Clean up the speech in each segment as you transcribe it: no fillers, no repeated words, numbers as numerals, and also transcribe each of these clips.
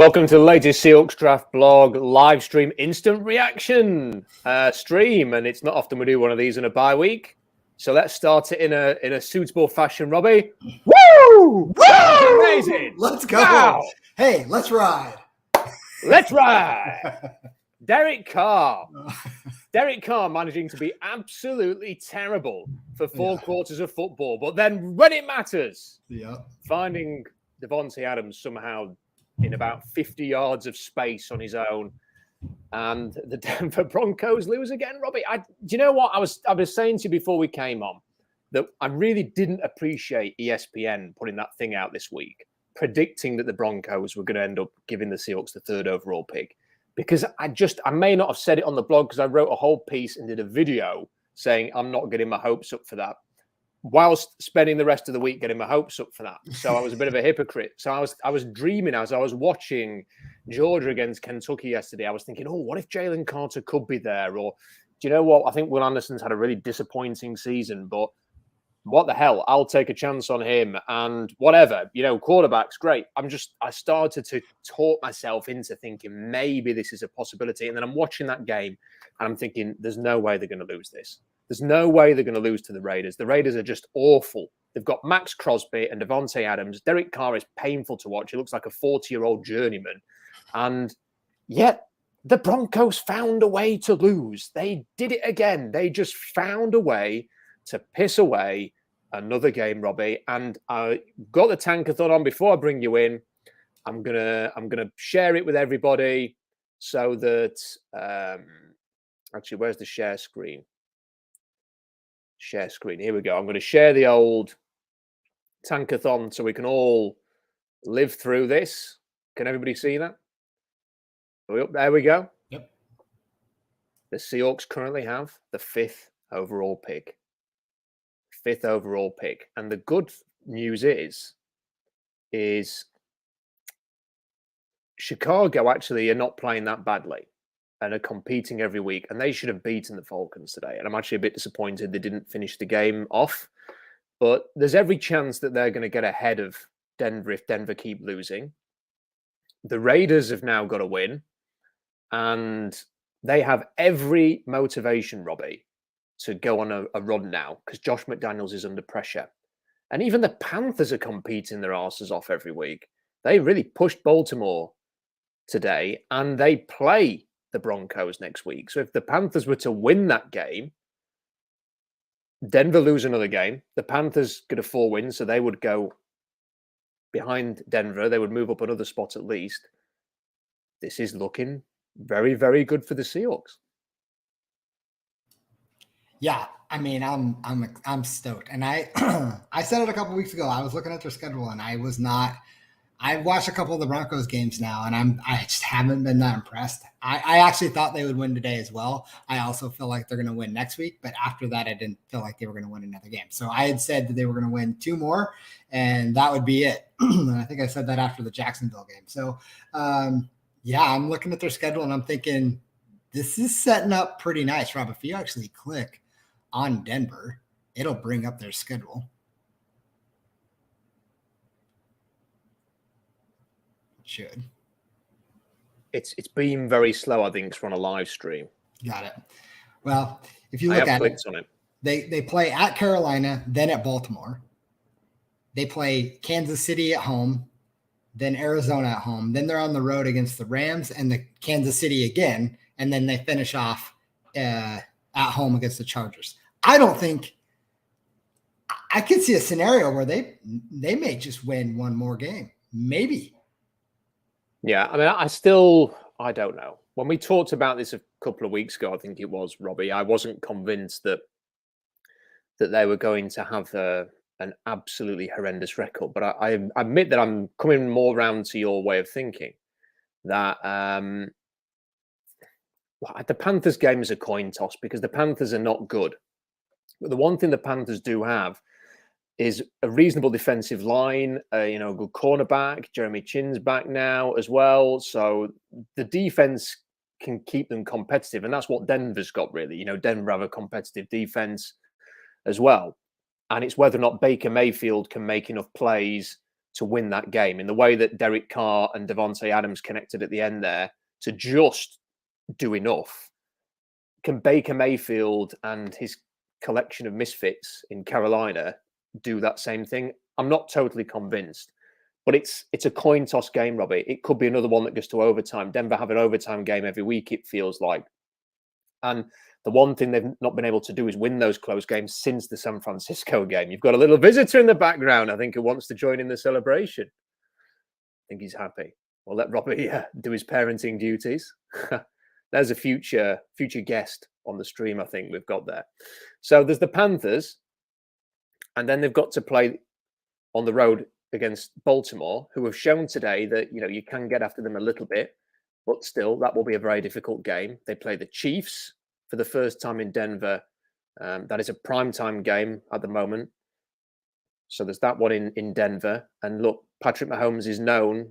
Welcome to the latest Seahawks Draft blog live stream instant reaction stream, and it's not often we do one of these in a bye week, so let's start it in a suitable fashion. Robbie, woo! That's amazing. Let's go. Wow. Hey, let's ride. Let's ride. Derek Carr managing to be absolutely terrible for four quarters of football, but then when it matters, finding Davante Adams somehow in about 50 yards of space on his own, and the Denver Broncos lose again. Robbie, do you know what I was saying to you before we came on, that I really didn't appreciate ESPN putting that thing out this week, predicting that the Broncos were going to end up giving the Seahawks the third overall pick, because I may not have said it on the blog because I wrote a whole piece and did a video saying I'm not getting my hopes up for that, whilst spending the rest of the week getting my hopes up for that. So I was a bit of a hypocrite. So I was dreaming as I was watching Georgia against Kentucky yesterday. I was thinking, oh, what if Jalen Carter could be there? Or do you know what? I think Will Anderson's had a really disappointing season, but what the hell? I'll take a chance on him and whatever. Quarterback's great. I started to talk myself into thinking maybe this is a possibility. And then I'm watching that game and I'm thinking, there's no way they're going to lose this. There's no way they're going to lose to the Raiders. The Raiders are just awful. They've got Max Crosby and Davante Adams. Derek Carr is painful to watch. He looks like a 40-year-old journeyman. And yet the Broncos found a way to lose. They did it again. They just found a way to piss away another game, Robbie. And I got the tankathon on before I bring you in. I'm gonna share it with everybody so that actually, where's the share screen? Share screen. Here we go. I'm going to share the old tankathon so we can all live through this. Can everybody see that? There we go. Yep. The Seahawks currently have the fifth overall pick. Fifth overall pick. And the good news is Chicago actually are not playing that badly and are competing every week, and they should have beaten the Falcons today. And I'm actually a bit disappointed they didn't finish the game off. But there's every chance that they're going to get ahead of Denver if Denver keep losing. The Raiders have now got to win, and they have every motivation, Robbie, to go on a run now because Josh McDaniels is under pressure. And even the Panthers are competing their asses off every week. They really pushed Baltimore today, and they play the Broncos next week. So if the Panthers were to win that game, Denver lose another game, the Panthers get a 4 wins, so they would go behind Denver. They would move up another spot at least. This is looking very, very good for the Seahawks. Yeah, I mean, I'm stoked, and I I said it a couple weeks ago. I was looking at their schedule, and I was not. I've watched a couple of the Broncos games now, and I just haven't been that impressed. I actually thought they would win today as well. I also feel like they're going to win next week, but after that, I didn't feel like they were going to win another game. So I had said that they were going to win 2 more, and that would be it. And I think I said that after the Jacksonville game. So, yeah, I'm looking at their schedule, and I'm thinking this is setting up pretty nice, Rob. If you actually click on Denver, it'll bring up their schedule. Should. It's been very slow, I think, on a live stream. Got it. Well, if you look at it, on it, they play at Carolina, then at Baltimore. They play Kansas City at home, then Arizona at home. Then they're on the road against the Rams and the Kansas City again, and then they finish off at home against the Chargers. I don't think I could see a scenario where they may just win one more game, maybe. Yeah, I mean, I don't know. When we talked about this a couple of weeks ago, I think it was, Robbie, I wasn't convinced that they were going to have an absolutely horrendous record. But I admit that I'm coming more round to your way of thinking that the Panthers game is a coin toss because the Panthers are not good. But the one thing the Panthers do have is a reasonable defensive line, a good cornerback. Jeremy Chinn's back now as well. So the defense can keep them competitive. And that's what Denver's got, really. Denver have a competitive defense as well. And it's whether or not Baker Mayfield can make enough plays to win that game in the way that Derek Carr and Devontae Adams connected at the end there to just do enough. Can Baker Mayfield and his collection of misfits in Carolina do that same thing? I'm not totally convinced, but it's a coin toss game, Robbie. It could be another one that goes to overtime. Denver have an overtime game every week, it feels like. And the one thing they've not been able to do is win those close games since the San Francisco game. You've got a little visitor in the background, I think, who wants to join in the celebration. I think he's happy. We'll let Robbie do his parenting duties. There's a future guest on the stream, I think we've got there. So there's the Panthers, and then they've got to play on the road against Baltimore, who have shown today that, you know, you can get after them a little bit, but still, that will be a very difficult game. They play the Chiefs for the first time in Denver. That is a primetime game at the moment. So there's that one in Denver. And look, Patrick Mahomes is known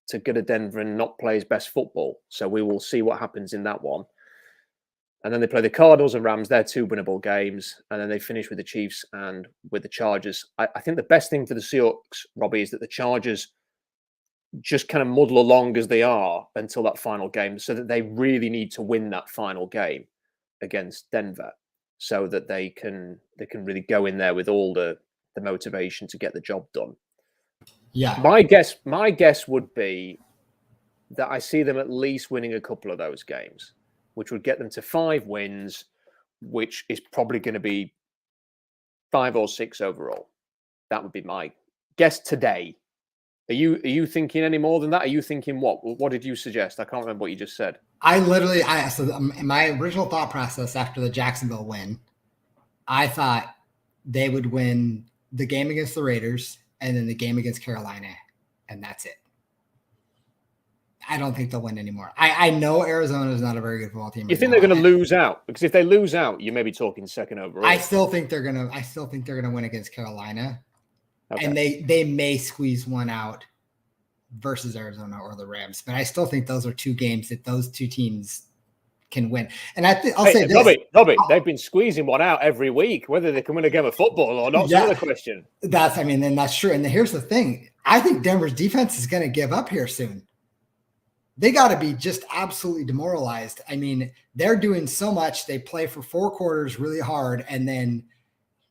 to go to Denver and not play his best football. So we will see what happens in that one. And then they play the Cardinals and Rams. They're two winnable games. And then they finish with the Chiefs and with the Chargers. I think the best thing for the Seahawks, Robbie, is that the Chargers just kind of muddle along as they are until that final game, so that they really need to win that final game against Denver so that they can really go in there with all the motivation to get the job done. Yeah. My guess would be that I see them at least winning a couple of those games, which would get them to 5 wins, which is probably going to be 5 or 6 overall. That would be my guess today. Are you thinking any more than that? Are you thinking what? What did you suggest? I can't remember what you just said. My original thought process after the Jacksonville win, I thought they would win the game against the Raiders and then the game against Carolina, and that's it. I don't think they'll win anymore. I know Arizona is not a very good football team. You think they're going to lose out? Because if they lose out, you may be talking second overall. I still think they're going to win against Carolina. Okay. And they may squeeze one out versus Arizona or the Rams, but I still think those are 2 games that those 2 teams can win. And I'll say this, Robbie, they've been squeezing one out every week, whether they can win a game of football or not. That's another question. Then that's true. And here's the thing: I think Denver's defense is going to give up here soon. They got to be just absolutely demoralized. I mean, they're doing so much. They play for 4 quarters really hard, and then,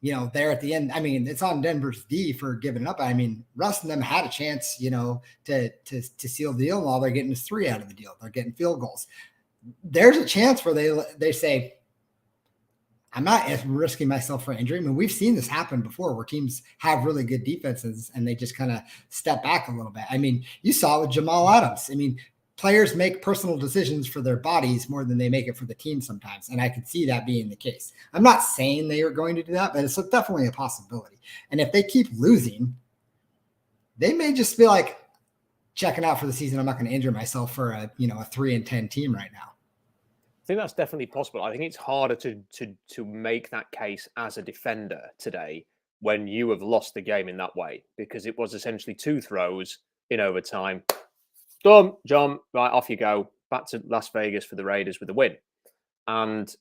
you know, they're at the end. I mean, it's on Denver's D for giving up. I mean, Russ and them had a chance, you know, to seal the deal, and all they're getting is 3 out of the deal. They're getting field goals. There's a chance where they say, I'm not risking myself for injury. I mean, we've seen this happen before where teams have really good defenses and they just kind of step back a little bit. I mean, you saw it with Jamal Adams. I mean, players make personal decisions for their bodies more than they make it for the team sometimes. And I could see that being the case. I'm not saying they are going to do that, but it's definitely a possibility. And if they keep losing, they may just be like, checking out for the season. I'm not going to injure myself for a 3-10 team right now. I think that's definitely possible. I think it's harder to make that case as a defender today when you have lost the game in that way, because it was essentially 2 throws in overtime. Done, John. Right, off you go. Back to Las Vegas for the Raiders with a win. And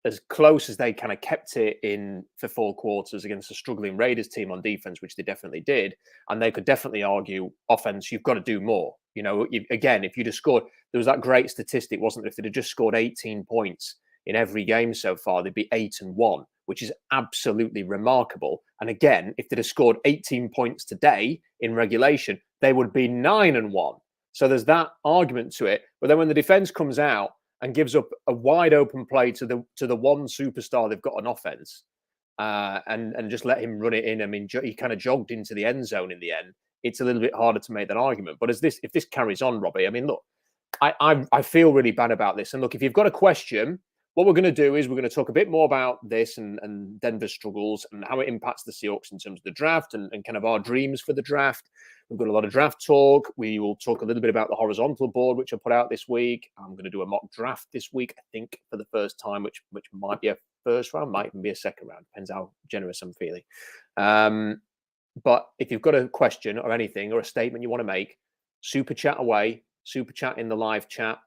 as close as they kind of kept it in for 4 quarters against a struggling Raiders team on defense, which they definitely did, and they could definitely argue offense, you've got to do more. You know, again, if you'd have scored, there was that great statistic, wasn't there? If they'd have just scored 18 points in every game so far, they'd be 8-1, which is absolutely remarkable. And again, if they'd have scored 18 points today in regulation, they would be 9-1. So there's that argument to it. But then when the defense comes out and gives up a wide open play to the one superstar they've got on offense, and just let him run it in. I mean, he kind of jogged into the end zone in the end. It's a little bit harder to make that argument. But if this carries on, Robbie, I mean, look, I feel really bad about this. And look, if you've got a question, what we're going to do is we're going to talk a bit more about this and Denver's struggles and how it impacts the Seahawks in terms of the draft and kind of our dreams for the draft. We've got a lot of draft talk. We will talk a little bit about the horizontal board, which I put out this week. I'm going to do a mock draft this week, I think, for the first time, which might be a first round, might even be a second round. Depends how generous I'm feeling. But if you've got a question or anything or a statement you want to make, super chat away, super chat in the live chat,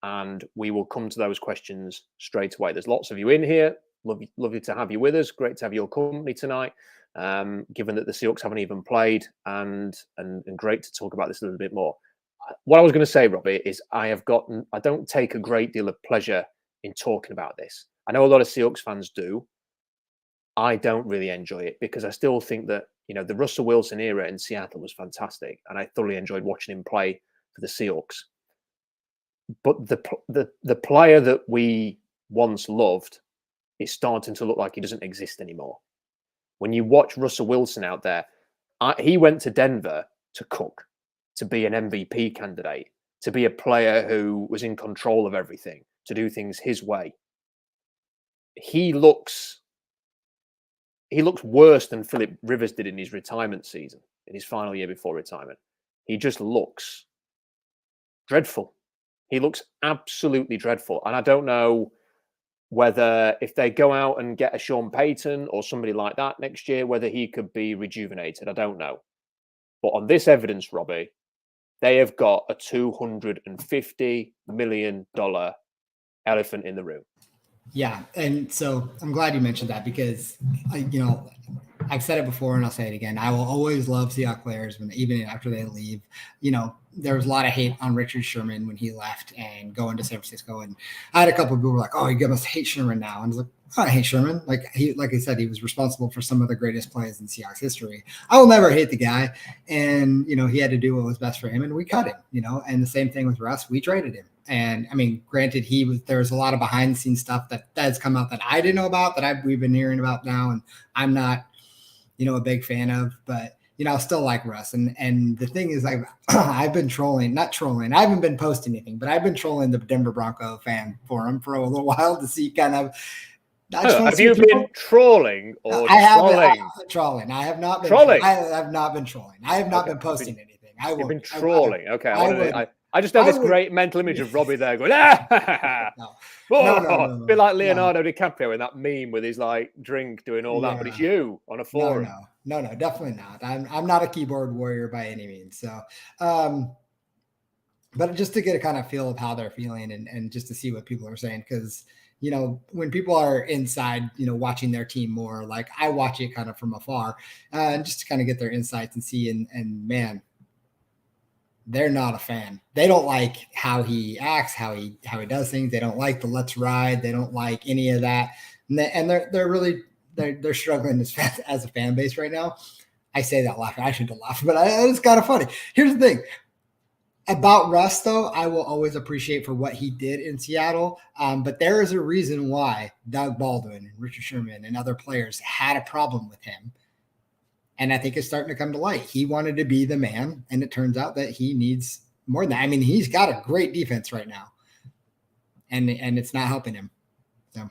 and we will come to those questions straight away. There's lots of you in here. Lovely to have you with us. Great to have your company tonight. Given that the Seahawks haven't even played, and great to talk about this a little bit more. What I was going to say, Robbie, is I don't take a great deal of pleasure in talking about this. I know a lot of Seahawks fans do. I don't really enjoy it because I still think that, the Russell Wilson era in Seattle was fantastic, and I thoroughly enjoyed watching him play for the Seahawks. But the player that we once loved is starting to look like he doesn't exist anymore. When you watch Russell Wilson out there, he went to Denver to cook, to be an MVP candidate, to be a player who was in control of everything, to do things his way. He looks worse than Philip Rivers did in his retirement season, in his final year before retirement. He just looks dreadful. He looks absolutely dreadful. And I don't know whether if they go out and get a Sean Payton or somebody like that next year, whether he could be rejuvenated. I don't know. But on this evidence, Robbie, they have got a $250 million elephant in the room. Yeah. And so I'm glad you mentioned that because, I've said it before and I'll say it again. I will always love Seahawks players even after they leave. There was a lot of hate on Richard Sherman when he left and going to San Francisco. And I had a couple of people who were like, "Oh, you must hate Sherman now." And I was like, "I don't hate Sherman. Like I said, he was responsible for some of the greatest plays in Seahawks history. I will never hate the guy." And, he had to do what was best for him and we cut him, and the same thing with Russ. We traded him. And I mean, granted, there was a lot of behind the scenes stuff that has come out that I didn't know about we've been hearing about now. And I'm not, a big fan of, but I still like Russ. And the thing is, I've been not trolling. I haven't been posting anything, but I've been trolling the Denver Bronco fan forum for a little while to see kind of. Have you been trolling or trolling? I have not been trolling. I have not been trolling. I have not been posting anything. You've been trolling. Okay. I just have this great mental image of Robbie there going, no. A bit like Leonardo DiCaprio in that meme with his drink doing all that, but it's you on a forum. No, definitely not. I'm not a keyboard warrior by any means. So, but just to get a kind of feel of how they're feeling and just to see what people are saying, because when people are inside, watching their team more, like I watch it kind of from afar, and just to kind of get their insights and see, and man, they're not a fan. They don't like how he acts, how he does things. They don't like the let's ride. They don't like any of that. And they're really struggling as a fan base right now. I say that laughing. I shouldn't laugh, but it's kind of funny. Here's the thing about Russ, though. I will always appreciate for what he did in Seattle. But there is a reason why Doug Baldwin and Richard Sherman and other players had a problem with him. And I think it's starting to come to light. He wanted to be the man, and it turns out that he needs more than that. I mean, he's got a great defense right now, and it's not helping him. So,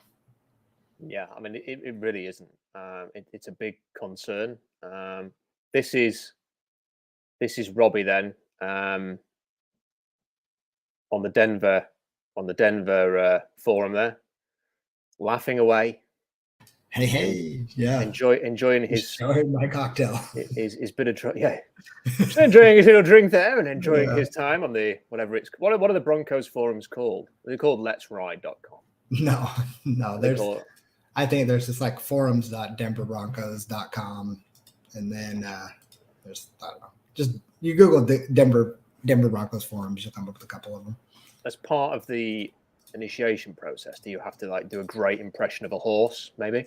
yeah, I mean, it really isn't. It's a big concern. This is Robbie then on the Denver forum there, laughing away. Hey, yeah. Enjoying his showing my cocktail. His bit of just enjoying his little drink there and enjoying his time on the whatever it's what are the Broncos forums called? They're called Let'sRide.com. No. I think there's just like forums.denverbroncos.com, and then there's I don't know. Just you Google the Denver Broncos forums, you'll come up with a couple of them. As part of the initiation process, do you have to do a great impression of a horse, maybe?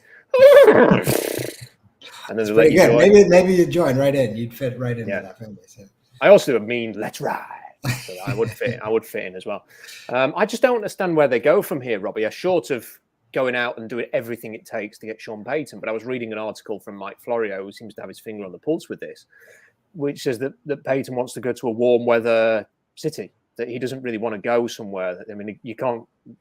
And then let you join. Maybe you join right in. You'd fit right into that family. So. I also do a mean let's ride, so I would fit in as well. I just don't understand where they go from here, Robbie. Short of going out and doing everything it takes to get Sean Payton, but I was reading an article from Mike Florio, who seems to have his finger on the pulse with this, which says that Payton wants to go to a warm weather city. That he doesn't really want to go somewhere. I mean,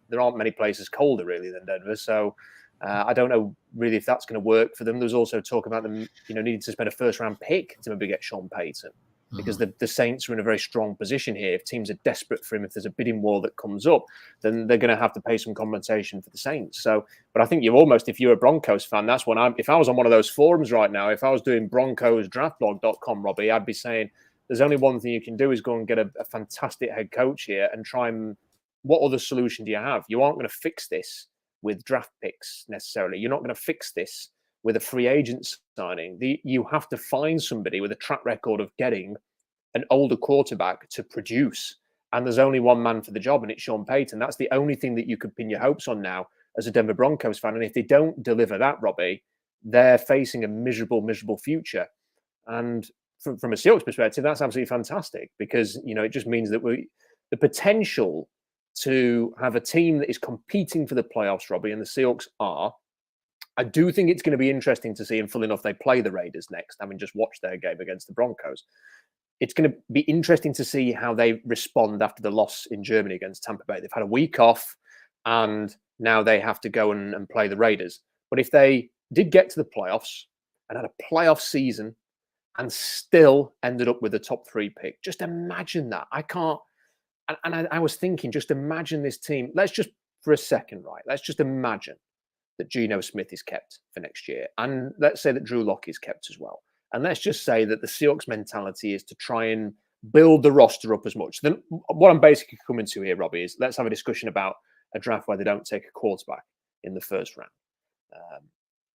there aren't many places colder really than Denver. So I don't know really if that's going to work for them. There's also talk about them, needing to spend a first round pick to maybe get Sean Payton because the Saints are in a very strong position here. If teams are desperate for him, if there's a bidding war that comes up, then they're going to have to pay some compensation for the Saints. So, but I think if you're a Broncos fan, that's what if I was on one of those forums right now, if I was doing BroncosDraftBlog.com, Robbie, I'd be saying, there's only one thing you can do is go and get a fantastic head coach here and try and what other solution do you have? You aren't going to fix this with draft picks necessarily. You're not going to fix this with a free agent signing. You have to find somebody with a track record of getting an older quarterback to produce. And there's only one man for the job, and it's Sean Payton. That's the only thing that you could pin your hopes on now as a Denver Broncos fan. And if they don't deliver that, Robbie, they're facing a miserable, miserable future. And from a Seahawks perspective, that's absolutely fantastic, because, it just means that the potential to have a team that is competing for the playoffs, Robbie, and the Seahawks are. I do think it's going to be interesting to see, and full enough, they play the Raiders next, having just watched their game against the Broncos. It's going to be interesting to see how they respond after the loss in Germany against Tampa Bay. They've had a week off, and now they have to go and play the Raiders. But if they did get to the playoffs and had a playoff season and still ended up with a top 3 pick, just imagine that. I can't. And I was thinking, just imagine this team. Let's just, for a second, right? Let's just imagine that Geno Smith is kept for next year. And let's say that Drew Lock is kept as well. And let's just say that the Seahawks mentality is to try and build the roster up as much. Then what I'm basically coming to here, Robbie, is let's have a discussion about a draft where they don't take a quarterback in the first round.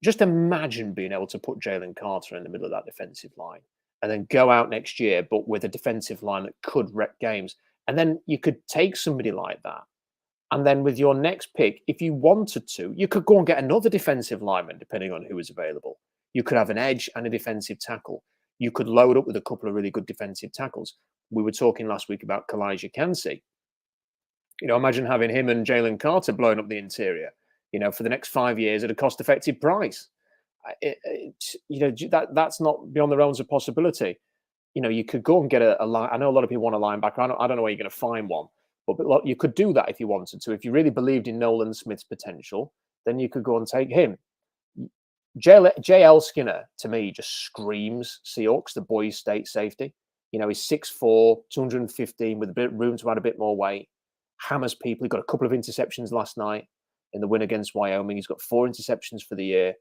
Just imagine being able to put Jalen Carter in the middle of that defensive line and then go out next year, but with a defensive line that could wreck games. And then you could take somebody like that. And then with your next pick, if you wanted to, you could go and get another defensive lineman, depending on who is available. You could have an edge and a defensive tackle. You could load up with a couple of really good defensive tackles. We were talking last week about Kalijah Kancey. Imagine having him and Jalen Carter blowing up the interior, for the next 5 years at a cost-effective price. That's not beyond the realms of possibility. You could go and get a line. I know a lot of people want a linebacker. I don't know where you're going to find one, but you could do that if you wanted to. If you really believed in Nolan Smith's potential, then you could go and take him. J.L. Skinner, to me, just screams Seahawks, the boys' state safety. He's 6'4", 215, with a bit of room to add a bit more weight. Hammers people. He got a couple of interceptions last night in the win against Wyoming. He's got 4 interceptions for the year.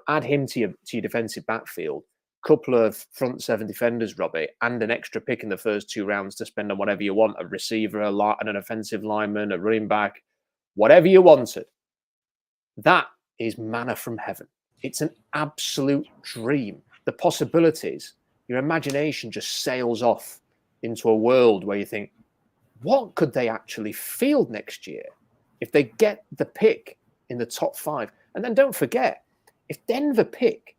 Add him to your defensive backfield. Couple of front 7 defenders, Robbie, and an extra pick in the first 2 rounds to spend on whatever you want, a receiver, and an offensive lineman, a running back, whatever you wanted. That is manna from heaven. It's an absolute dream. The possibilities, your imagination just sails off into a world where you think, what could they actually field next year if they get the pick in the top 5? And then don't forget, if Denver pick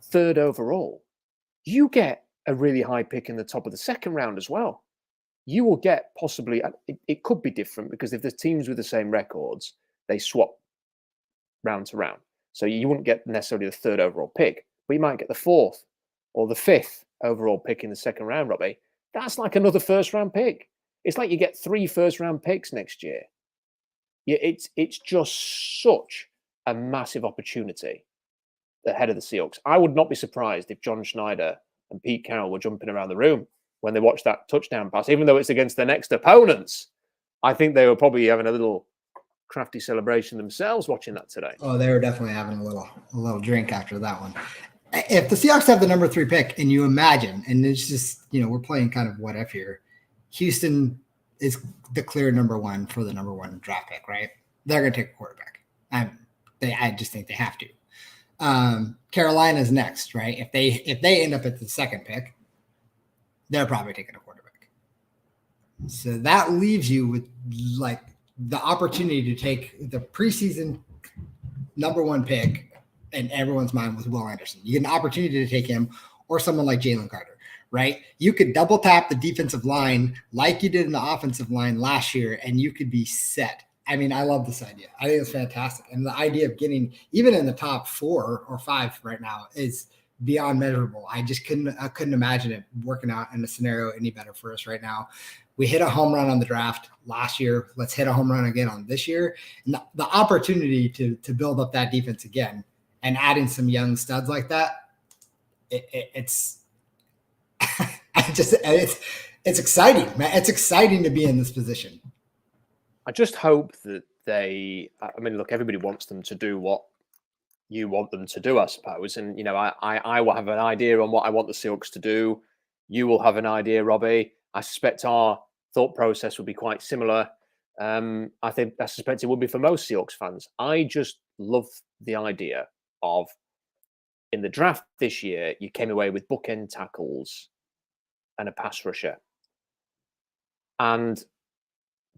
3rd overall, you get a really high pick in the top of the 2nd round as well. You will get possibly, it could be different, because if there's teams with the same records, they swap round to round. So you wouldn't get necessarily the 3rd overall pick, but you might get the 4th or the 5th overall pick in the 2nd round, Robbie. That's like another 1st round pick. It's like you get 3 1st round picks next year. Yeah, it's just such a massive opportunity ahead of the Seahawks. I would not be surprised if John Schneider and Pete Carroll were jumping around the room when they watched that touchdown pass, even though it's against their next opponents. I think they were probably having a little crafty celebration themselves watching that today. Oh, they were definitely having a little drink after that one. If the Seahawks have the number 3 pick, and you imagine, and it's just, we're playing kind of what if here, Houston is the clear number 1 for the number 1 draft pick, right? They're going to take a quarterback. I just think they have to. Carolina's next, right? If they end up at the 2nd pick, they're probably taking a quarterback. So that leaves you with like the opportunity to take the preseason number 1 pick in everyone's mind with Will Anderson. You get an opportunity to take him or someone like Jalen Carter, right? You could double tap the defensive line like you did in the offensive line last year, and you could be set. I mean, I love this idea. I think it's fantastic. And the idea of getting even in the top 4 or 5 right now is beyond measurable. I couldn't imagine it working out in a scenario any better for us right now. We hit a home run on the draft last year. Let's hit a home run again on this year. And the opportunity to build up that defense again and adding some young studs like that, it's it's exciting, man. It's exciting to be in this position. I just hope that look, everybody wants them to do what you want them to do, I suppose. And, I will have an idea on what I want the Seahawks to do. You will have an idea, Robbie. I suspect our thought process will be quite similar. I suspect it would be for most Seahawks fans. I just love the idea of, in the draft this year, you came away with bookend tackles and a pass rusher. And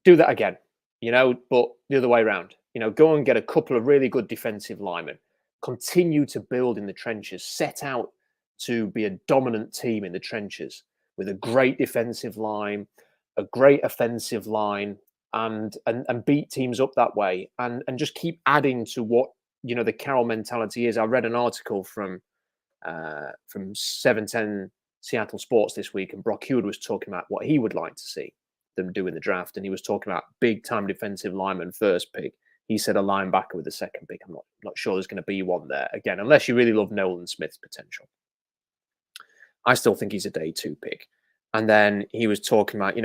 do that again, but the other way around. Go and get a couple of really good defensive linemen. Continue to build in the trenches. Set out to be a dominant team in the trenches with a great defensive line, a great offensive line, and beat teams up that way. And just keep adding to what the Carroll mentality is. I read an article from 710 Seattle Sports this week, and Brock Hewitt was talking about what he would like to see them do in the draft, and he was talking about big-time defensive lineman first pick. He said a linebacker with the second pick. I'm not sure there's going to be one there again, unless you really love Nolan Smith's potential. I still think he's a day 2 pick. And then he was talking about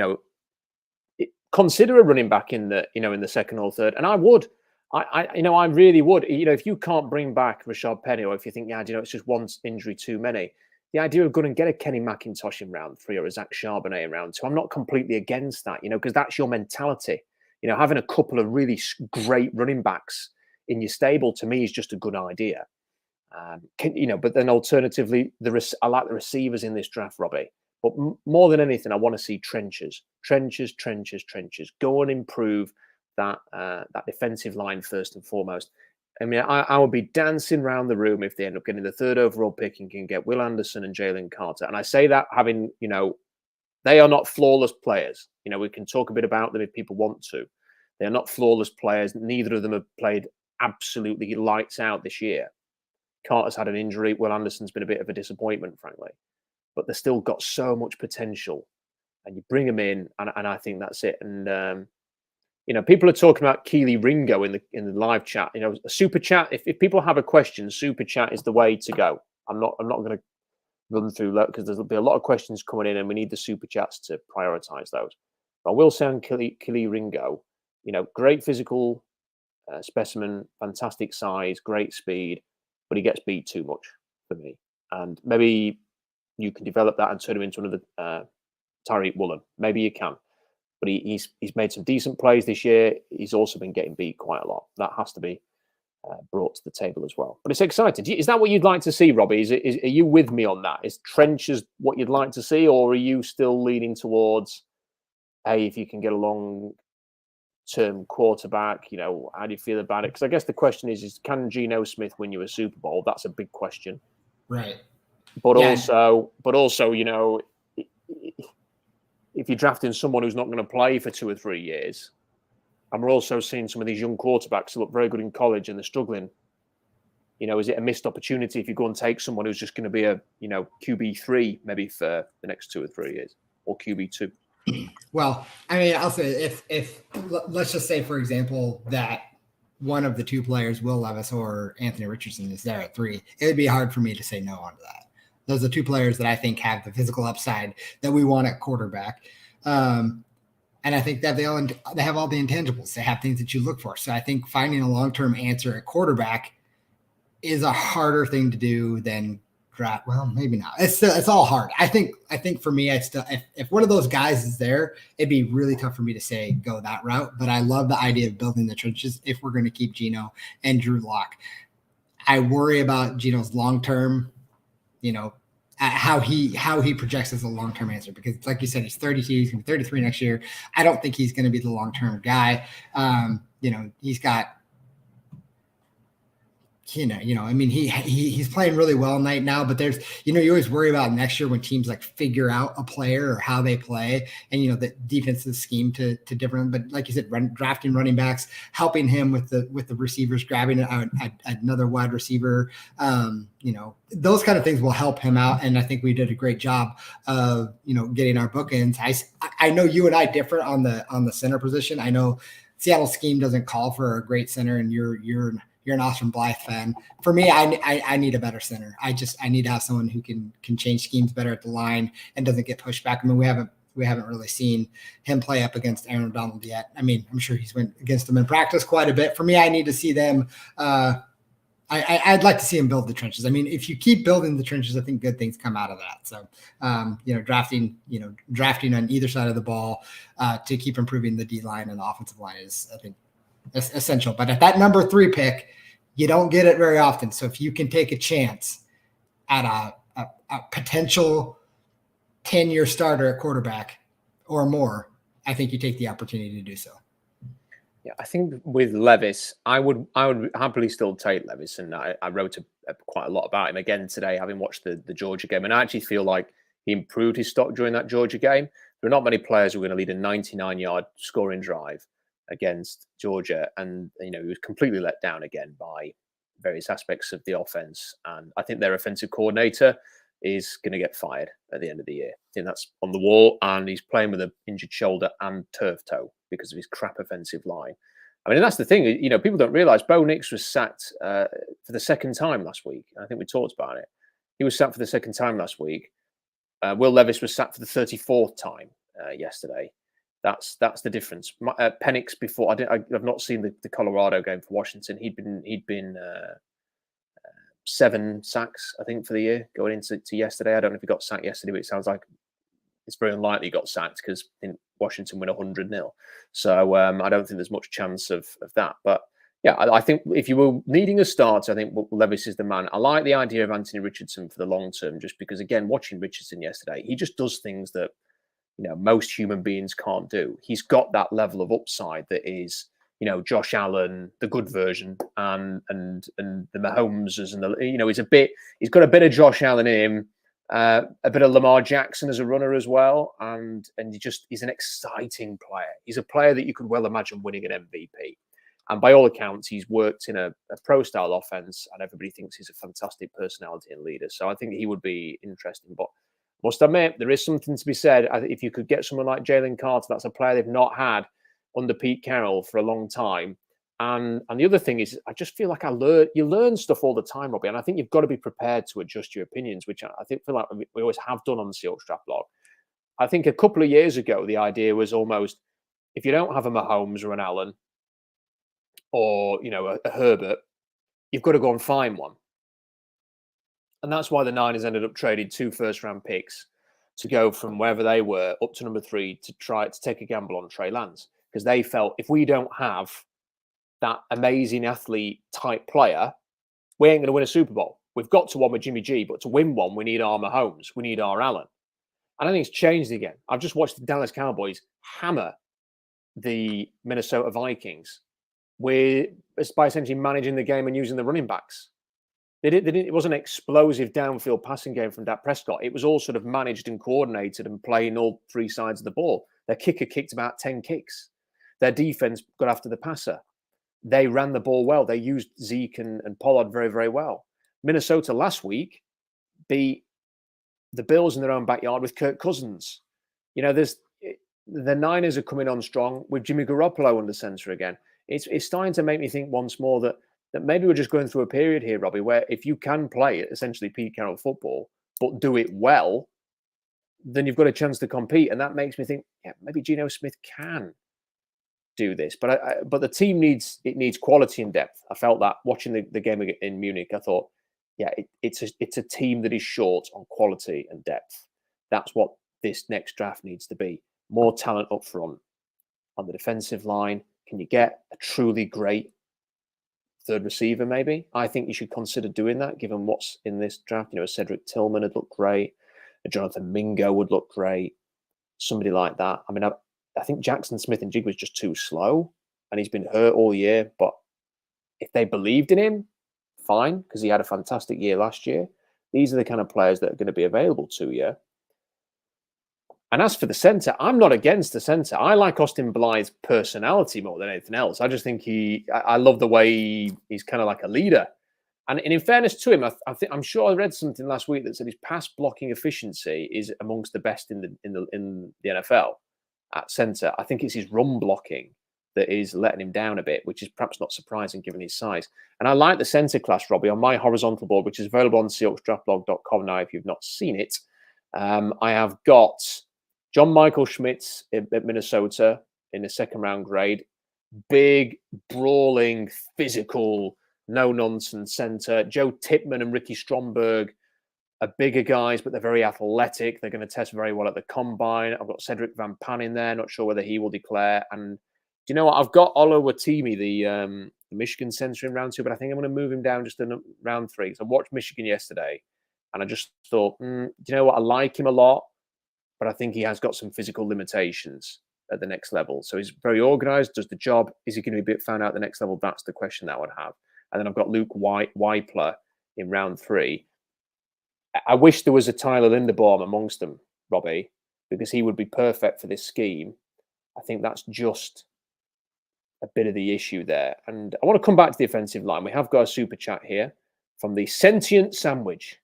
consider a running back in the second or third, and I would. I really would. If you can't bring back Rashad Penny, or if you think, it's just one injury too many, the idea of going and get a Kenny McIntosh in round 3 or a Zach Charbonnet in round 2, I'm not completely against that, because that's your mentality. Having a couple of really great running backs in your stable, to me, is just a good idea. But then alternatively, I like the receivers in this draft, Robbie. But more than anything, I want to see trenches. Go and improve that defensive line first and foremost. I mean, I would be dancing around the room if they end up getting the 3rd overall pick and can get Will Anderson and Jalen Carter. And I say that having, they are not flawless players. We can talk a bit about them if people want to. They are not flawless players. Neither of them have played absolutely lights out this year. Carter's had an injury. Will Anderson's been a bit of a disappointment, frankly. But they've still got so much potential. And you bring them in, and I think that's it. And, people are talking about Keely Ringo in the live chat. A super chat. If people have a question, super chat is the way to go. I'm not going to run through that because there'll be a lot of questions coming in, and we need the super chats to prioritize those. But I will say on Keely Ringo, great physical specimen, fantastic size, great speed, but he gets beat too much for me. And maybe you can develop that and turn him into another Tyreek Woolen. Maybe you can. But he's made some decent plays this year. He's also been getting beat quite a lot. That has to be brought to the table as well. But it's exciting. Is that what you'd like to see, Robbie? Are you with me on that? Is trenches what you'd like to see, or are you still leaning towards, hey, if you can get a long-term quarterback, how do you feel about it? Because I guess the question is can Geno Smith win you a Super Bowl? That's a big question, right? But also, if you're drafting someone who's not going to play for 2 or 3 years, and we're also seeing some of these young quarterbacks who look very good in college and they're struggling, is it a missed opportunity if you go and take someone who's just going to be a, QB3 maybe for the next 2 or 3 years, or QB2? Well, I mean, I'll say if let's just say, for example, that one of the 2 players, Will Levis or Anthony Richardson, is there at 3, it would be hard for me to say no onto that. Those are 2 players that I think have the physical upside that we want at quarterback. And I think that they have all the intangibles. They have things that you look for. So I think finding a long-term answer at quarterback is a harder thing to do than draft. Well, maybe not. It's all hard. I think for me, if one of those guys is there, it'd be really tough for me to say go that route. But I love the idea of building the trenches if we're going to keep Geno and Drew Lock. I worry about Geno's long-term, how he projects as a long-term answer, because like you said, he's 32, he's going to be 33 next year. I don't think he's going to be the long-term guy. He's got, I mean, he's playing really well right now, but there's, you always worry about next year when teams like figure out a player or how they play, and the defensive scheme to different. But like you said, drafting running backs, helping him with the receivers, grabbing another wide receiver, those kind of things will help him out. And I think we did a great job of getting our bookends. I know you and I differ on the center position. I know Seattle's scheme doesn't call for a great center, and you're an Austin Blythe fan. For me, I need a better center. I need to have someone who can change schemes better at the line and doesn't get pushed back. I mean, we haven't really seen him play up against Aaron Donald yet. I mean, I'm sure he's went against them in practice quite a bit. For me, I need to see them. I I'd like to see him build the trenches. I mean, if you keep building the trenches, I think good things come out of that. So, drafting on either side of the ball to keep improving the D line and the offensive line is, I think, essential. But at that number 3 pick, you don't get it very often. So if you can take a chance at a potential 10-year starter at quarterback or more, I think you take the opportunity to do so. Yeah, I think with Levis, I would happily still take Levis, and I wrote quite a lot about him again today, having watched the Georgia game, and I actually feel like he improved his stock during that Georgia game. There are not many players who are going to lead a 99-yard scoring drive against Georgia, and he was completely let down again by various aspects of the offense, and I think their offensive coordinator is going to get fired at the end of the year. I think that's on the wall, and he's playing with an injured shoulder and turf toe because of his crap offensive line. I mean, and that's the thing, people don't realize Bo Nix was sacked for the second time last week. I think we talked about it. He was sacked for the second time last week. Will Levis was sacked for the 34th time yesterday. That's the difference. Penix before, I've not seen the Colorado game for Washington. He'd been 7 sacks, I think, for the year going into yesterday. I don't know if he got sacked yesterday, but it sounds like it's very unlikely he got sacked because Washington win 100-0. So I don't think there's much chance of that. But yeah, I think if you were needing a starter, I think Levis is the man. I like the idea of Anthony Richardson for the long term, just because, again, watching Richardson yesterday, he just does things that most human beings can't do. He's got that level of upside that is, Josh Allen, the good version, and the Mahomes, and he's got a bit of Josh Allen in him, a bit of Lamar Jackson as a runner as well, and he's an exciting player. He's a player that you could well imagine winning an MVP. And by all accounts, he's worked in a pro-style offense, and everybody thinks he's a fantastic personality and leader. So I think he would be interesting. But must admit, there is something to be said. If you could get someone like Jalen Carter, that's a player they've not had under Pete Carroll for a long time. And the other thing is, I just feel like you learn stuff all the time, Robbie. And I think you've got to be prepared to adjust your opinions, which I feel like we always have done on the Seahawks Draft Blog. I think a couple of years ago, the idea was almost, if you don't have a Mahomes or an Allen or, a Herbert, you've got to go and find one. And that's why the Niners ended up trading 2 first-round picks to go from wherever they were up to number 3 to try to take a gamble on Trey Lance. Because they felt if we don't have that amazing athlete type player, we ain't going to win a Super Bowl. We've got to one with Jimmy G, but to win one, we need our Mahomes. We need our Allen. And I think it's changed again. I've just watched the Dallas Cowboys hammer the Minnesota Vikings by essentially managing the game and using the running backs. It wasn't an explosive downfield passing game from Dak Prescott. It was all sort of managed and coordinated and playing all 3 sides of the ball. Their kicker kicked about 10 kicks. Their defense got after the passer. They ran the ball well. They used Zeke and Pollard very, very well. Minnesota last week beat the Bills in their own backyard with Kirk Cousins. The Niners are coming on strong with Jimmy Garoppolo under center again. It's starting to make me think once more that maybe we're just going through a period here, Robbie, where if you can play essentially Pete Carroll football, but do it well, then you've got a chance to compete. And that makes me think, yeah, maybe Geno Smith can do this. But the team needs quality and depth. I felt that watching the game in Munich. I thought, yeah, it's a team that is short on quality and depth. That's what this next draft needs to be. More talent up front. On the defensive line, can you get a truly great third receiver, maybe? I think you should consider doing that, given what's in this draft. A Cedric Tillman would look great. A Jonathan Mingo would look great. Somebody like that. I mean, I think Jackson Smith and Jig was just too slow, and he's been hurt all year. But if they believed in him, fine, because he had a fantastic year last year. These are the kind of players that are going to be available to you. And as for the center, I'm not against the center. I like Austin Blythe's personality more than anything else. I just think I love the way he's kind of like a leader. And in fairness to him, I'm sure I read something last week that said his pass blocking efficiency is amongst the best in the NFL at center. I think it's his run blocking that is letting him down a bit, which is perhaps not surprising given his size. And I like the center class, Robbie, on my horizontal board, which is available on SeahawksDraftBlog.com now if you've not seen it. I have got John Michael Schmitz at Minnesota in the 2nd round grade. Big, brawling, physical, no-nonsense centre. Joe Tipman and Ricky Stromberg are bigger guys, but they're very athletic. They're going to test very well at the combine. I've got Cedric Van Pan in there. Not sure whether he will declare. And do you know what? I've got Olowatimi, the Michigan center, in round 2, but I think I'm going to move him down just in round 3. So I watched Michigan yesterday, and I just thought, do you know what? I like him a lot, but I think he has got some physical limitations at the next level. So he's very organized, does the job. Is he going to be found out at the next level? That's the question that I would have. And then I've got Luke Weipler in round 3. I wish there was a Tyler Linderbaum amongst them, Robbie, because he would be perfect for this scheme. I think that's just a bit of the issue there. And I want to come back to the offensive line. We have got a super chat here from the Sentient Sandwich,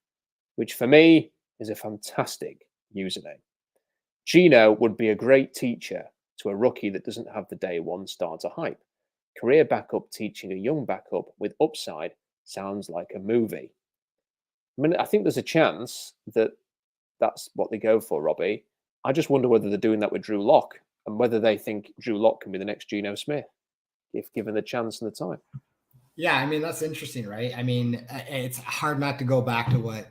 which for me is a fantastic username. Gino would be a great teacher to a rookie that doesn't have the day one starter hype. Career backup teaching a young backup with upside sounds like a movie. I mean, I think there's a chance that that's what they go for, Robbie. I just wonder whether they're doing that with Drew Lock and whether they think Drew Lock can be the next Geno Smith if given the chance and the time. Yeah, I mean, that's interesting, right? I mean, it's hard not to go back to what,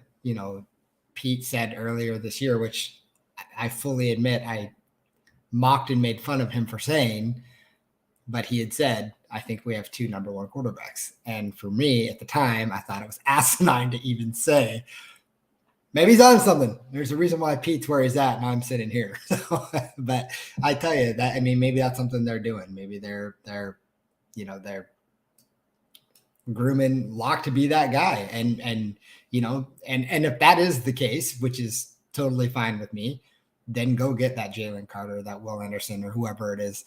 Pete said earlier this year, which I fully admit I mocked and made fun of him for saying, but he had said, I think we have 2 number 1 quarterbacks. And for me at the time, I thought it was asinine to even say, maybe he's on something. There's a reason why Pete's where he's at and I'm sitting here. But I tell you that, I mean, maybe that's something they're doing. Maybe they're grooming Locke to be that guy. And if that is the case, which is totally fine with me, then go get that Jalen Carter, that Will Anderson, or whoever it is,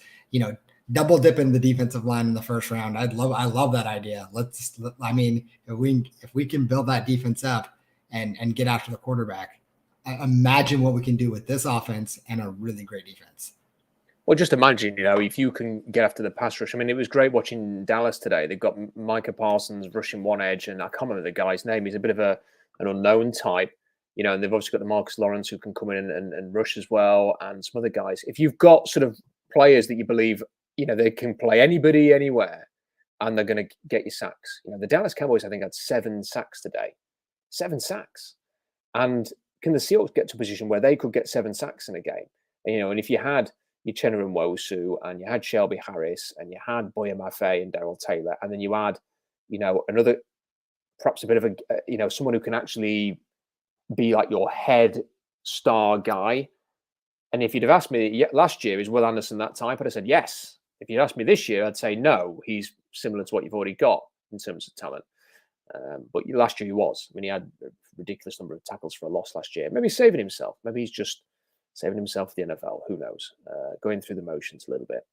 double dipping the defensive line in the first round. I love that idea. If we can build that defense up and get after the quarterback, imagine what we can do with this offense and a really great defense. Well, just imagine, if you can get after the pass rush. I mean, it was great watching Dallas today. They've got Micah Parsons rushing one edge, and I can't remember the guy's name. He's a bit of an unknown type, and they've obviously got the Marcus Lawrence who can come in and rush as well, and some other guys. If you've got sort of players that you believe, they can play anybody, anywhere, and they're going to get you sacks. The Dallas Cowboys, I think, had 7 sacks today. 7 sacks. And can the Seahawks get to a position where they could get 7 sacks in a game? And if you had your Chenna and Wosu, and you had Shelby Harris, and you had Boya Maffei and Darrell Taylor, and then you add, another, perhaps a bit of a, someone who can actually be like your head star guy. And if you'd have asked me last year, is Will Anderson that type? I'd have said yes. If you'd asked me this year, I'd say no. He's similar to what you've already got in terms of talent. But last year he was. I mean, he had a ridiculous number of tackles for a loss last year. Maybe he's saving himself. Maybe he's just saving himself for the NFL. Who knows? Going through the motions a little bit.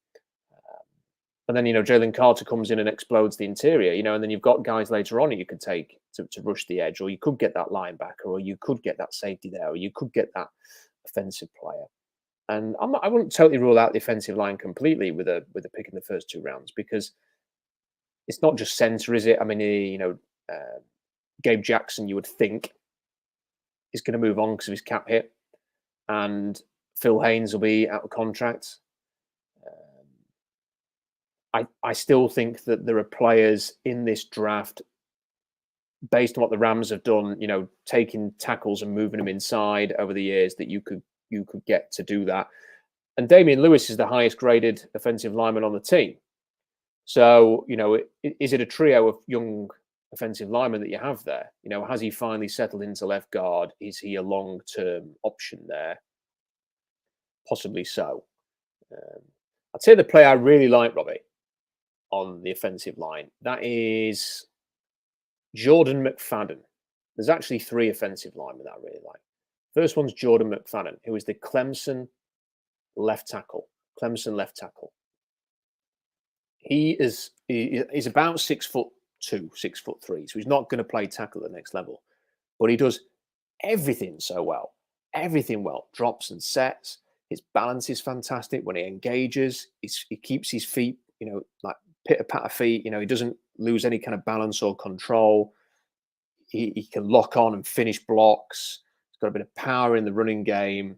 And then, Jalen Carter comes in and explodes the interior, and then you've got guys later on you could take to rush the edge, or you could get that linebacker, or you could get that safety there, or you could get that offensive player. And I wouldn't totally rule out the offensive line completely with a pick in the first 2 rounds, because it's not just center, is it? I mean, Gabe Jackson, you would think, is going to move on because of his cap hit, and Phil Haynes will be out of contract. I still think that there are players in this draft, based on what the Rams have done, taking tackles and moving them inside over the years, that you could get to do that. And Damian Lewis is the highest graded offensive lineman on the team. So, is it a trio of young offensive linemen that you have there? Has he finally settled into left guard? Is he a long-term option there? Possibly so. I'd say the player I really like, Robbie, on the offensive line, that is Jordan McFadden. There's actually 3 offensive linemen that I really like. First one's Jordan McFadden, who is the Clemson left tackle. He's about 6'2", 6'3", so he's not going to play tackle at the next level, but he does everything so well. Everything well. Drops and sets. His balance is fantastic when he engages. He keeps his feet, like pitter-patter feet. He doesn't lose any kind of balance or control. He can lock on and finish blocks. He's got a bit of power in the running game.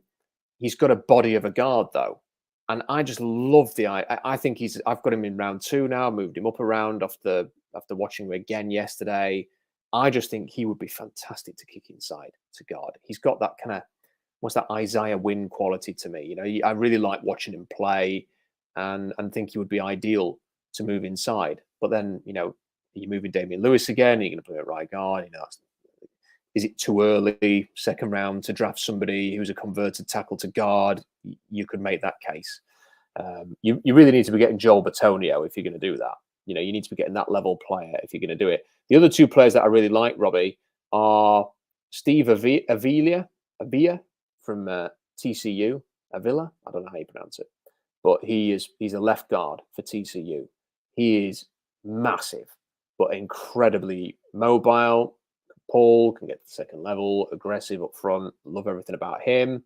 He's got a body of a guard, though. And I just love I think I've got him in round 2 now, moved him up around off the after watching him again yesterday. I just think he would be fantastic to kick inside to guard. He's got that kind of, what's that Isaiah Wynn quality to me. I really like watching him play and think he would be ideal to move inside. But then, you're moving Damian Lewis again, you're going to play at right guard. Is it too early, second round, to draft somebody who's a converted tackle to guard? You could make that case. You really need to be getting Joel Bitonio if you're going to do that. You need to be getting that level player if you're going to do it. The other two players that I really like, Robbie, are Steve Avila from TCU. Avila, I don't know how you pronounce it, but he's a left guard for TCU. He is massive, but incredibly mobile. Paul can get to the second level, aggressive up front. Love everything about him.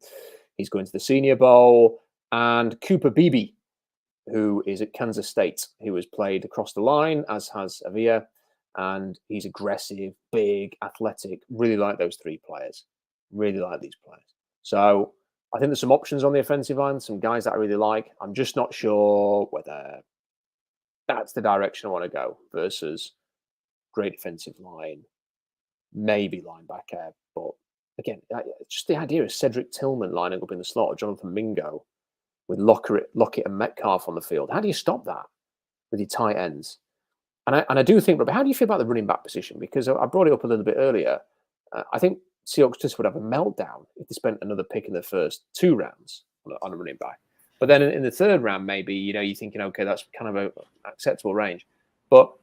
He's going to the Senior Bowl. And Cooper Beebe, who is at Kansas State, who has played across the line, as has Avila. And he's aggressive, big, athletic. Really like those three players. Really like these players. So I think there's some options on the offensive line, some guys that I really like. I'm just not sure whether that's the direction I want to go versus great defensive line, maybe linebacker. But again, just the idea of Cedric Tillman lining up in the slot, or Jonathan Mingo with Lockett and Metcalf on the field. How do you stop that with your tight ends? And I do think, Robert, how do you feel about the running back position? Because I brought it up a little bit earlier. I think Seahawks just would have a meltdown if they spent another pick in the first 2 rounds on a running back. But then in the third round, maybe, you're thinking, okay, that's kind of an acceptable range. But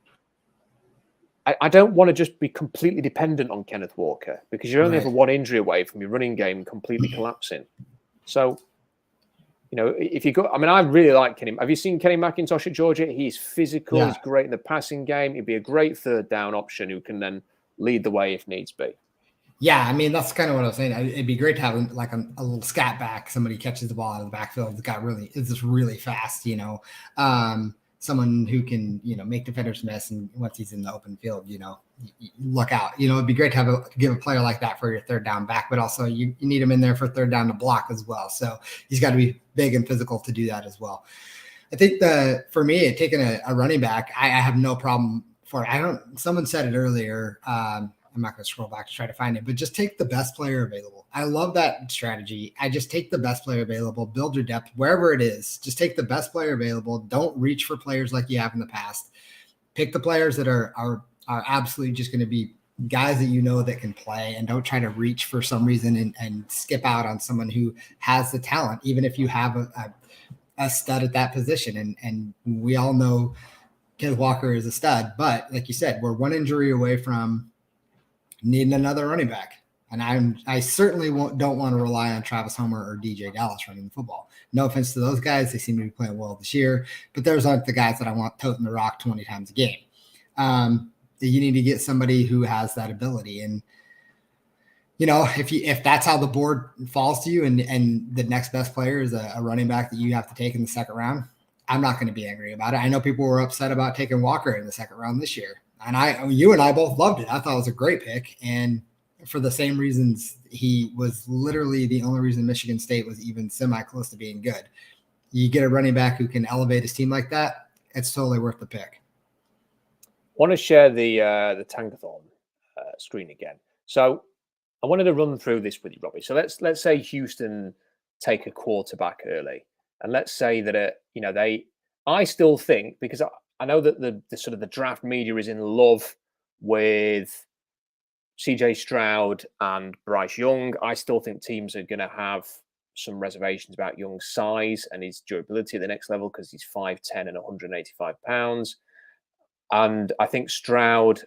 I don't want to just be completely dependent on Kenneth Walker, because you're only ever one injury away from your running game completely collapsing. So, if you go, I really like Kenny. Have you seen Kenny McIntosh at Georgia? He's physical. Yeah. He's great in the passing game. He'd be a great third down option who can then lead the way if needs be. Yeah, that's kind of what I was saying. It'd be great to have like a little scat back. Somebody catches the ball out of the backfield. Is just really fast, someone who can, make defenders miss, and once he's in the open field, look out. It'd be great to give a player like that for your third down back, but also you need him in there for third down to block as well. So he's got to be big and physical to do that as well. I think for me, taking a running back, I have no problem for it. Someone said it earlier. I'm not going to scroll back to try to find it, but just take the best player available. I love that strategy. I just take the best player available, build your depth wherever it is. Just take the best player available. Don't reach for players like you have in the past. Pick the players that are absolutely just going to be guys that that can play, and don't try to reach for some reason and skip out on someone who has the talent, even if you have a stud at that position. And we all know Kenneth Walker is a stud, but like you said, we're one injury away from needing another running back. And I certainly don't want to rely on Travis Homer or DJ Dallas running the football. No offense to those guys. They seem to be playing well this year, but those aren't the guys that I want toting the rock 20 times a game. You need to get somebody who has that ability. And, if that's how the board falls to you and the next best player is a running back that you have to take in the second round, I'm not going to be angry about it. I know people were upset about taking Walker in the second round this year. And you and I both loved it. I thought it was a great pick. And for the same reasons, he was literally the only reason Michigan State was even semi-close to being good. You get a running back who can elevate his team like that, it's totally worth the pick. I want to share the Tankathon screen again. So I wanted to run through this with you, Robbie. So let's say Houston take a quarterback early. And let's say that, I still think, because I know that the sort of the draft media is in love with CJ Stroud and Bryce Young. I still think teams are going to have some reservations about Young's size and his durability at the next level, because he's 5'10" and 185 pounds. And I think Stroud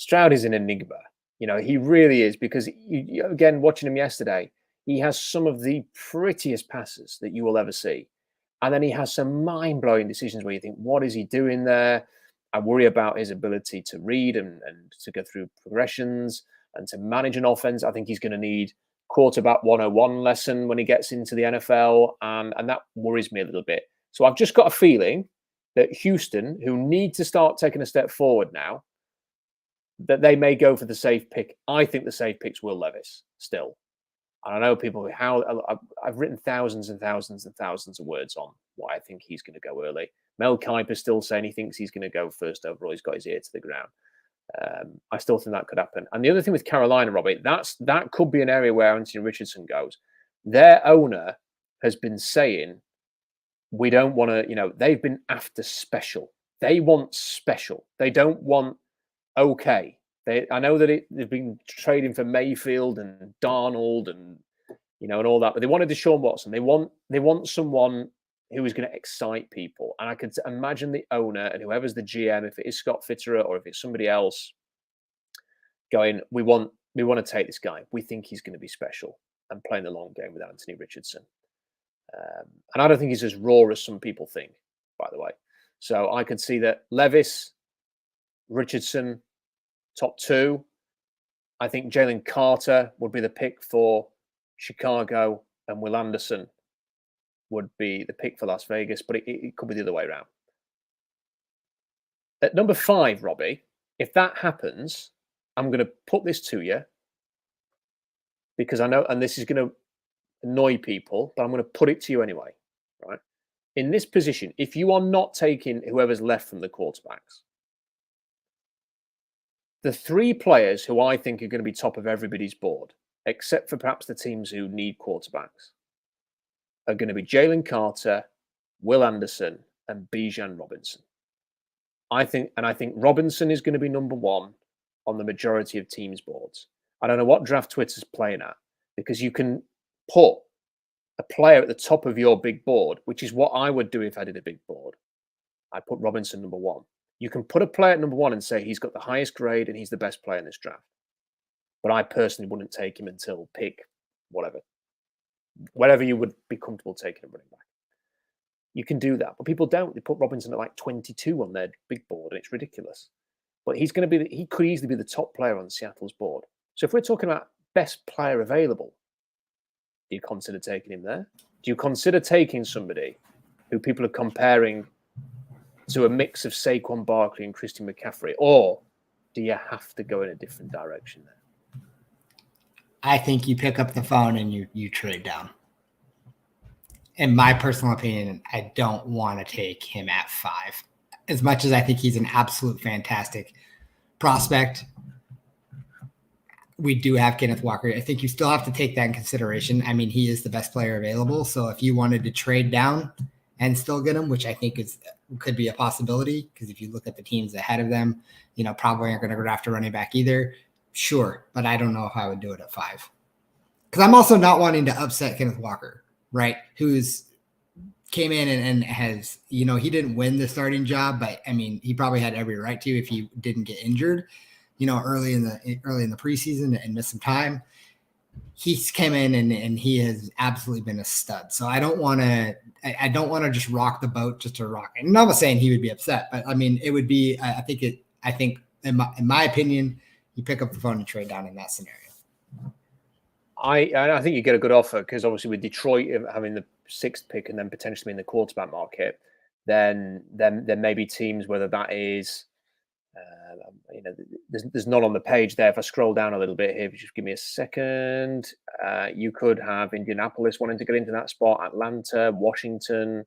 is an enigma. He really is, because again, watching him yesterday, he has some of the prettiest passes that you will ever see. And then he has some mind-blowing decisions where you think, what is he doing there? I worry about his ability to read and to go through progressions and to manage an offense. I think he's going to need quarterback 101 lesson when he gets into the NFL. And that worries me a little bit. So I've just got a feeling that Houston, who need to start taking a step forward now, that they may go for the safe pick. I think the safe pick's Will Levis still. And I know people I've written thousands and thousands and thousands of words on why I think he's going to go early. Mel Kiper's still saying he thinks he's going to go first overall. He's got his ear to the ground. I still think that could happen. And the other thing with Carolina, Robbie, that could be an area where Anthony Richardson goes. Their owner has been saying, we don't want to, they've been after special. They want special. They don't want okay. I know that they've been trading for Mayfield and Darnold and and all that, but they wanted Deshaun Watson. They want someone who is going to excite people. And I could imagine the owner and whoever's the GM, if it is Scott Fitterer or if it's somebody else, going, we want to take this guy. We think he's going to be special and playing the long game with Anthony Richardson. And I don't think he's as raw as some people think, by the way. So I could see that Levis, Richardson, top two. I think Jalen Carter would be the pick for Chicago, and Will Anderson would be the pick for Las Vegas, but it could be the other way around. At number 5, Robbie, if that happens, I'm going to put this to you because I know, and this is going to annoy people, but I'm going to put it to you anyway, right? In this position, if you are not taking whoever's left from the quarterbacks, the 3 players who I think are going to be top of everybody's board, except for perhaps the teams who need quarterbacks, are going to be Jalen Carter, Will Anderson, and Bijan Robinson. I think Robinson is going to be number 1 on the majority of teams' boards. I don't know what draft Twitter's playing at, because you can put a player at the top of your big board, which is what I would do if I did a big board. I'd put Robinson number 1. You can put a player at number 1 and say he's got the highest grade and he's the best player in this draft. But I personally wouldn't take him until pick whatever you would be comfortable taking a running back. You can do that, but people don't. They put Robinson at like 22 on their big board, and it's ridiculous. But he could easily be the top player on Seattle's board. So if we're talking about best player available, do you consider taking him there? Do you consider taking somebody who people are comparing to a mix of Saquon Barkley and Christian McCaffrey, or do you have to go in a different direction there? I think you pick up the phone and you trade down. In my personal opinion, I don't want to take him at 5. As much as I think he's an absolute fantastic prospect, we do have Kenneth Walker. I think you still have to take that in consideration. I mean, he is the best player available. So if you wanted to trade down and still get him, which I think could be a possibility, because if you look at the teams ahead of them, probably aren't going to go after running back either. Sure, but I don't know if I would do it at 5. Because I'm also not wanting to upset Kenneth Walker, right? Who's came in and has, he didn't win the starting job, but I mean, he probably had every right to if he didn't get injured, early in the preseason and miss some time. He's came in and he has absolutely been a stud. So I don't want to just rock the boat just to rock it. And I'm not saying he would be upset, but I mean, it would be, I think in my opinion, you pick up the phone and trade down in that scenario. I think you get a good offer because obviously with Detroit having the 6th pick and then potentially in the quarterback market, then there may be teams, whether that is, there's none on the page there. If I scroll down a little bit here, if you just give me a second, you could have Indianapolis wanting to get into that spot, Atlanta, Washington,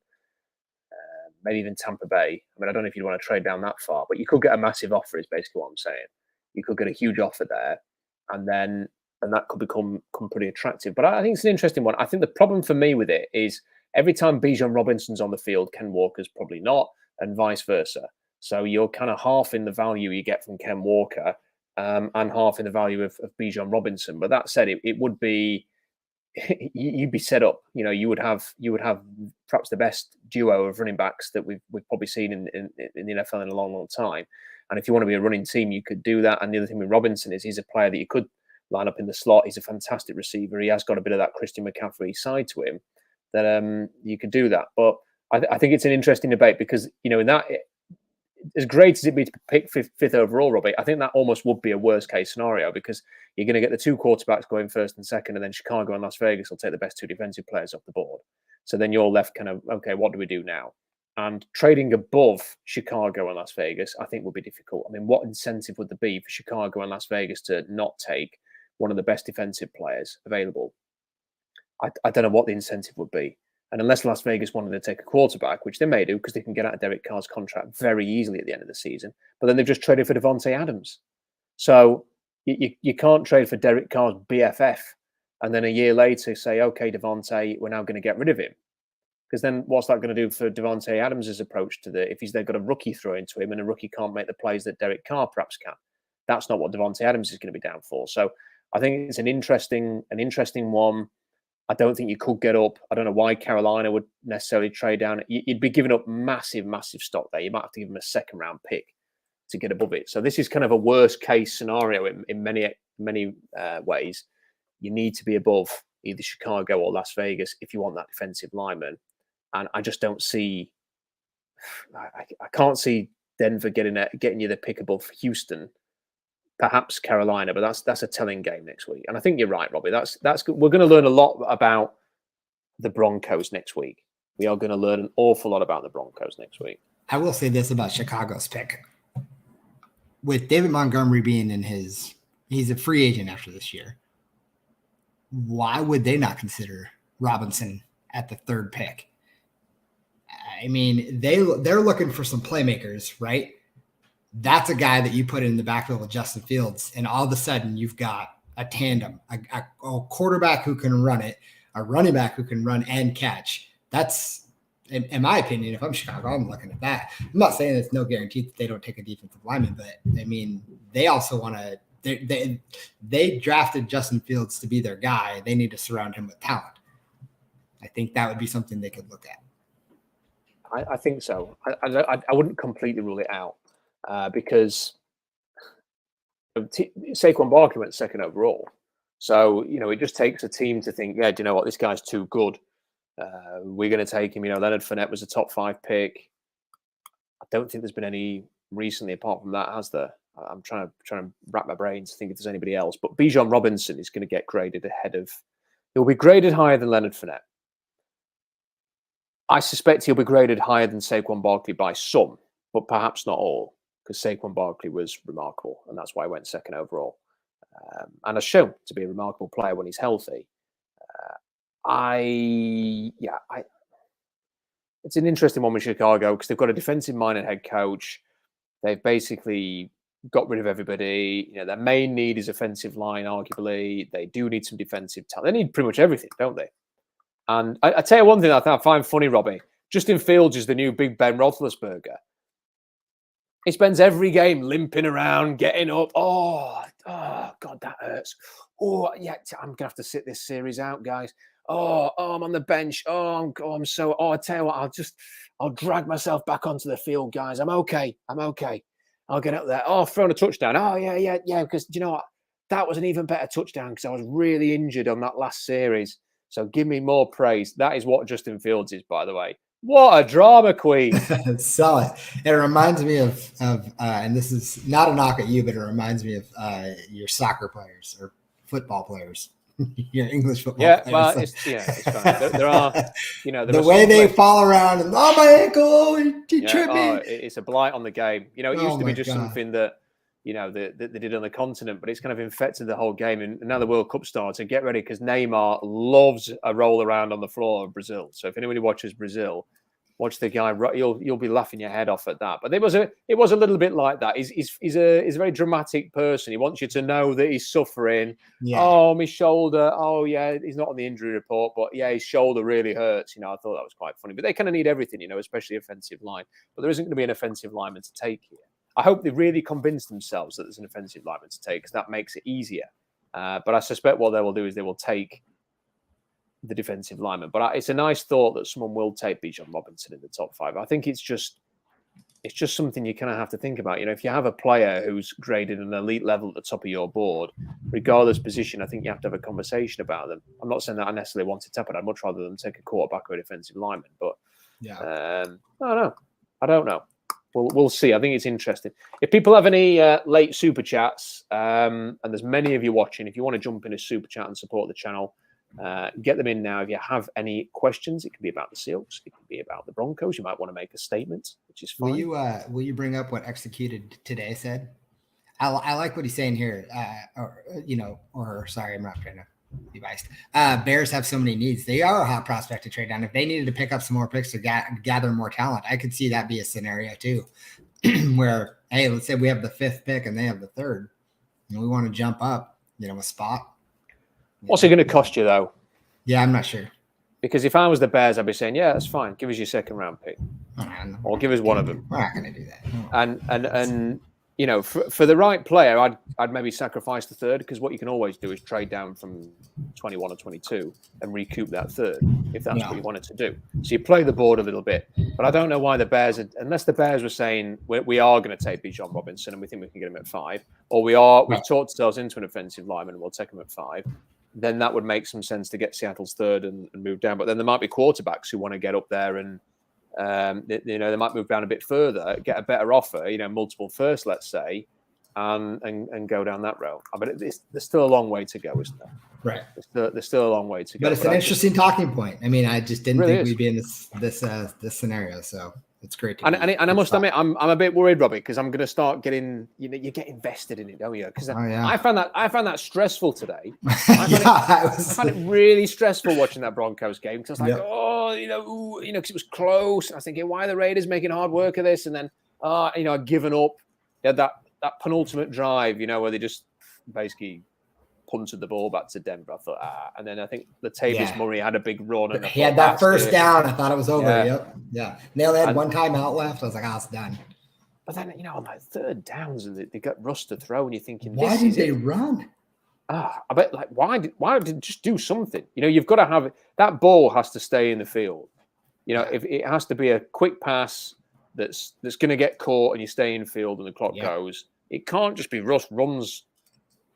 maybe even Tampa Bay. I mean, I don't know if you'd want to trade down that far, but you could get a massive offer is basically what I'm saying. You could get a huge offer there, and that could become pretty attractive. But I think it's an interesting one. I think the problem for me with it is every time Bijan Robinson's on the field, Ken Walker's probably not, and vice versa. So you're kind of half in the value you get from Ken Walker and half in the value of Bijan Robinson. But that said, it would be, you'd be set up. You would have perhaps the best duo of running backs that we've probably seen in the NFL in a long, long time. And if you want to be a running team, you could do that. And the other thing with Robinson is he's a player that you could line up in the slot. He's a fantastic receiver. He has got a bit of that Christian McCaffrey side to him that you could do that. But I think it's an interesting debate because, in that, as great as it be to pick fifth overall, Robbie, I think that almost would be a worst case scenario because you're going to get the 2 quarterbacks going first and second, and then Chicago and Las Vegas will take the best 2 defensive players off the board. So then you're left kind of, okay, what do we do now? And trading above Chicago and Las Vegas, I think would be difficult. I mean, what incentive would there be for Chicago and Las Vegas to not take one of the best defensive players available I don't know what the incentive would be. And unless Las Vegas wanted to take a quarterback, which they may do because they can get out of Derek Carr's contract very easily at the end of the season, but then they've just traded for Devontae Adams. So you can't trade for Derek Carr's BFF and then a year later say, okay, Devontae, we're now going to get rid of him. Because then what's that going to do for Devontae Adams' approach to if they've got a rookie throw into him and a rookie can't make the plays that Derek Carr perhaps can? That's not what Devontae Adams is going to be down for. So I think it's an interesting one. I don't think you could get up. I don't know why Carolina would necessarily trade down. You'd be giving up massive stock there. You might have to give them a second round pick to get above it. So this is kind of a worst case scenario in many ways. You need to be above either Chicago or Las Vegas if you want that defensive lineman. And I just don't see. I can't see Denver getting you the pick above Houston. Perhaps Carolina, but that's a telling game next week. And I think you're right, Robbie. That's good. We're going to learn a lot about the Broncos next week. We are going to learn an awful lot about the Broncos next week. I will say this about Chicago's pick. With David Montgomery being he's a free agent after this year. Why would they not consider Robinson at the third pick? I mean, they're looking for some playmakers, right? That's a guy that you put in the backfield with Justin Fields, and all of a sudden you've got a tandem, a quarterback who can run it, a running back who can run and catch. That's, in my opinion, if I'm Chicago, I'm looking at that. I'm not saying it's no guarantee that they don't take a defensive lineman, but I mean, they also want to. They drafted Justin Fields to be their guy. They need to surround him with talent. I think that would be something they could look at. I think so. I wouldn't completely rule it out. Because Saquon Barkley went second overall. So, it just takes a team to think, yeah, do you know what? This guy's too good. We're going to take him. Leonard Fournette was a top 5 pick. I don't think there's been any recently apart from that, has there? I'm trying to wrap my brains to think if there's anybody else. But Bijan Robinson is going to get graded he'll be graded higher than Leonard Fournette. I suspect he'll be graded higher than Saquon Barkley by some, but perhaps not all. Because Saquon Barkley was remarkable, and that's why I went second overall. And has shown to be a remarkable player when he's healthy. It's an interesting one with Chicago because they've got a defensive-minded head coach. They've basically got rid of everybody. Their main need is offensive line, arguably. They do need some defensive talent. They need pretty much everything, don't they? And I tell you one thing I find funny, Robbie. Justin Fields is the new Big Ben Roethlisberger. He spends every game limping around, getting up. Oh, God, that hurts. Oh, yeah, I'm going to have to sit this series out, guys. Oh, I'm on the bench. I tell you what, I'll drag myself back onto the field, guys. I'm okay. I'll get up there. Oh, throwing a touchdown. Oh, yeah. Because, you know what? That was an even better touchdown because I was really injured on that last series. So give me more praise. That is what Justin Fields is, by the way. What a drama queen. Sell it. It reminds me of and this is not a knock at you, but it reminds me of your soccer players or football players, your English football players. Well, it's fine. There are, the way they fall around and, my ankle, you tripped me. It's a blight on the game. It used to be just something that, that they did on the continent, but it's kind of infected the whole game. And now the World Cup starts, and get ready because Neymar loves a roll around on the floor of Brazil. So if anybody watches Brazil, watch the guy. You'll be laughing your head off at that. But it was a little bit like that. He's a very dramatic person. He wants you to know that he's suffering. Yeah. Oh, my shoulder. Oh, yeah. He's not on the injury report, but yeah, his shoulder really hurts. I thought that was quite funny. But they kind of need everything, especially offensive line. But there isn't going to be an offensive lineman to take here. I hope they really convince themselves that there's an offensive lineman to take because that makes it easier. But I suspect what they will do is they will take the defensive lineman. But it's a nice thought that someone will take Bijan Robinson in the top 5. I think it's just something you kind of have to think about. If you have a player who's graded an elite level at the top of your board, regardless position, I think you have to have a conversation about them. I'm not saying that I necessarily want it to happen. I'd much rather them take a quarterback or a defensive lineman. But I don't know. We'll see. I think it's interesting. If people have any late super chats, and there's many of you watching, if you want to jump in a super chat and support the channel, get them in now. If you have any questions, it can be about the Seahawks, it can be about the Broncos. You might want to make a statement, which is fine. Will you bring up what Executed Today said? I like what he's saying here. Sorry, I'm not trying to Be biased. Bears have so many needs. They are a hot prospect to trade down. If they needed to pick up some more picks to gather more talent, I could see that be a scenario too, where, hey, let's say we have the 5th pick and they have the 3rd, and we want to jump up, a spot. What's it going to cost you though? Yeah, I'm not sure. Because if I was the Bears, I'd be saying, yeah, that's fine. Give us your 2nd round pick, or give us one of them. We're not going to do that. And for the right player, I'd maybe sacrifice the 3rd, because what you can always do is trade down from 21 or 22 and recoup that 3rd if that's what you wanted to do. So you play the board a little bit. But I don't know why the Bears, unless the Bears were saying we are going to take Bijan Robinson and we think we can get him at 5, or we've talked ourselves into an offensive lineman and we'll take him at 5. Then that would make some sense to get Seattle's 3rd and move down. But then there might be quarterbacks who want to get up there and they might move down a bit further, get a better offer, multiple firsts, let's say, and go down that road. But there's still a long way to go, isn't there? Right. There's still a long way to go. But it's an interesting talking point. I mean, I just didn't really think we'd be in this scenario. So it's great. And I must admit, I'm a bit worried, Robbie, because I'm going to start getting, you get invested in it, don't you? Because I found that stressful today. I found it really stressful watching that Broncos game, because I was like, because it was close. I was thinking, why are the Raiders making hard work of this? And then, I'd given up. They had that penultimate drive, where they just basically punted the ball back to Denver. I thought, and then I think Latavius Murray had a big run. And he had that first down. I thought it was over. Yeah. And they only had one timeout left. I was like, it's done. But then, on like 3rd downs, and they got Russ to throw, and you're thinking, why did they run? I bet, why did just do something? You've got to have that ball has to stay in the field. If it has to be a quick pass that's going to get caught and you stay in field and the clock goes. It can't just be Russ runs,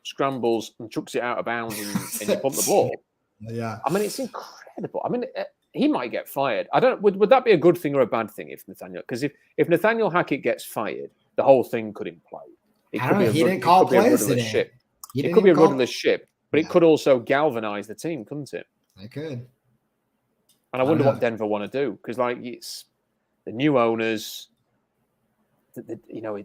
scrambles and chucks it out of bounds and you pump the ball. Yeah. I mean, it's incredible. I mean, he might get fired. I don't. Would that be a good thing or a bad thing if Nathaniel? Because if Nathaniel Hackett gets fired, the whole thing could implode. He didn't call plays today. It could be a rudderless ship, but it could also galvanize the team, couldn't it? It could. And I wonder what Denver want to do, because it's the new owners.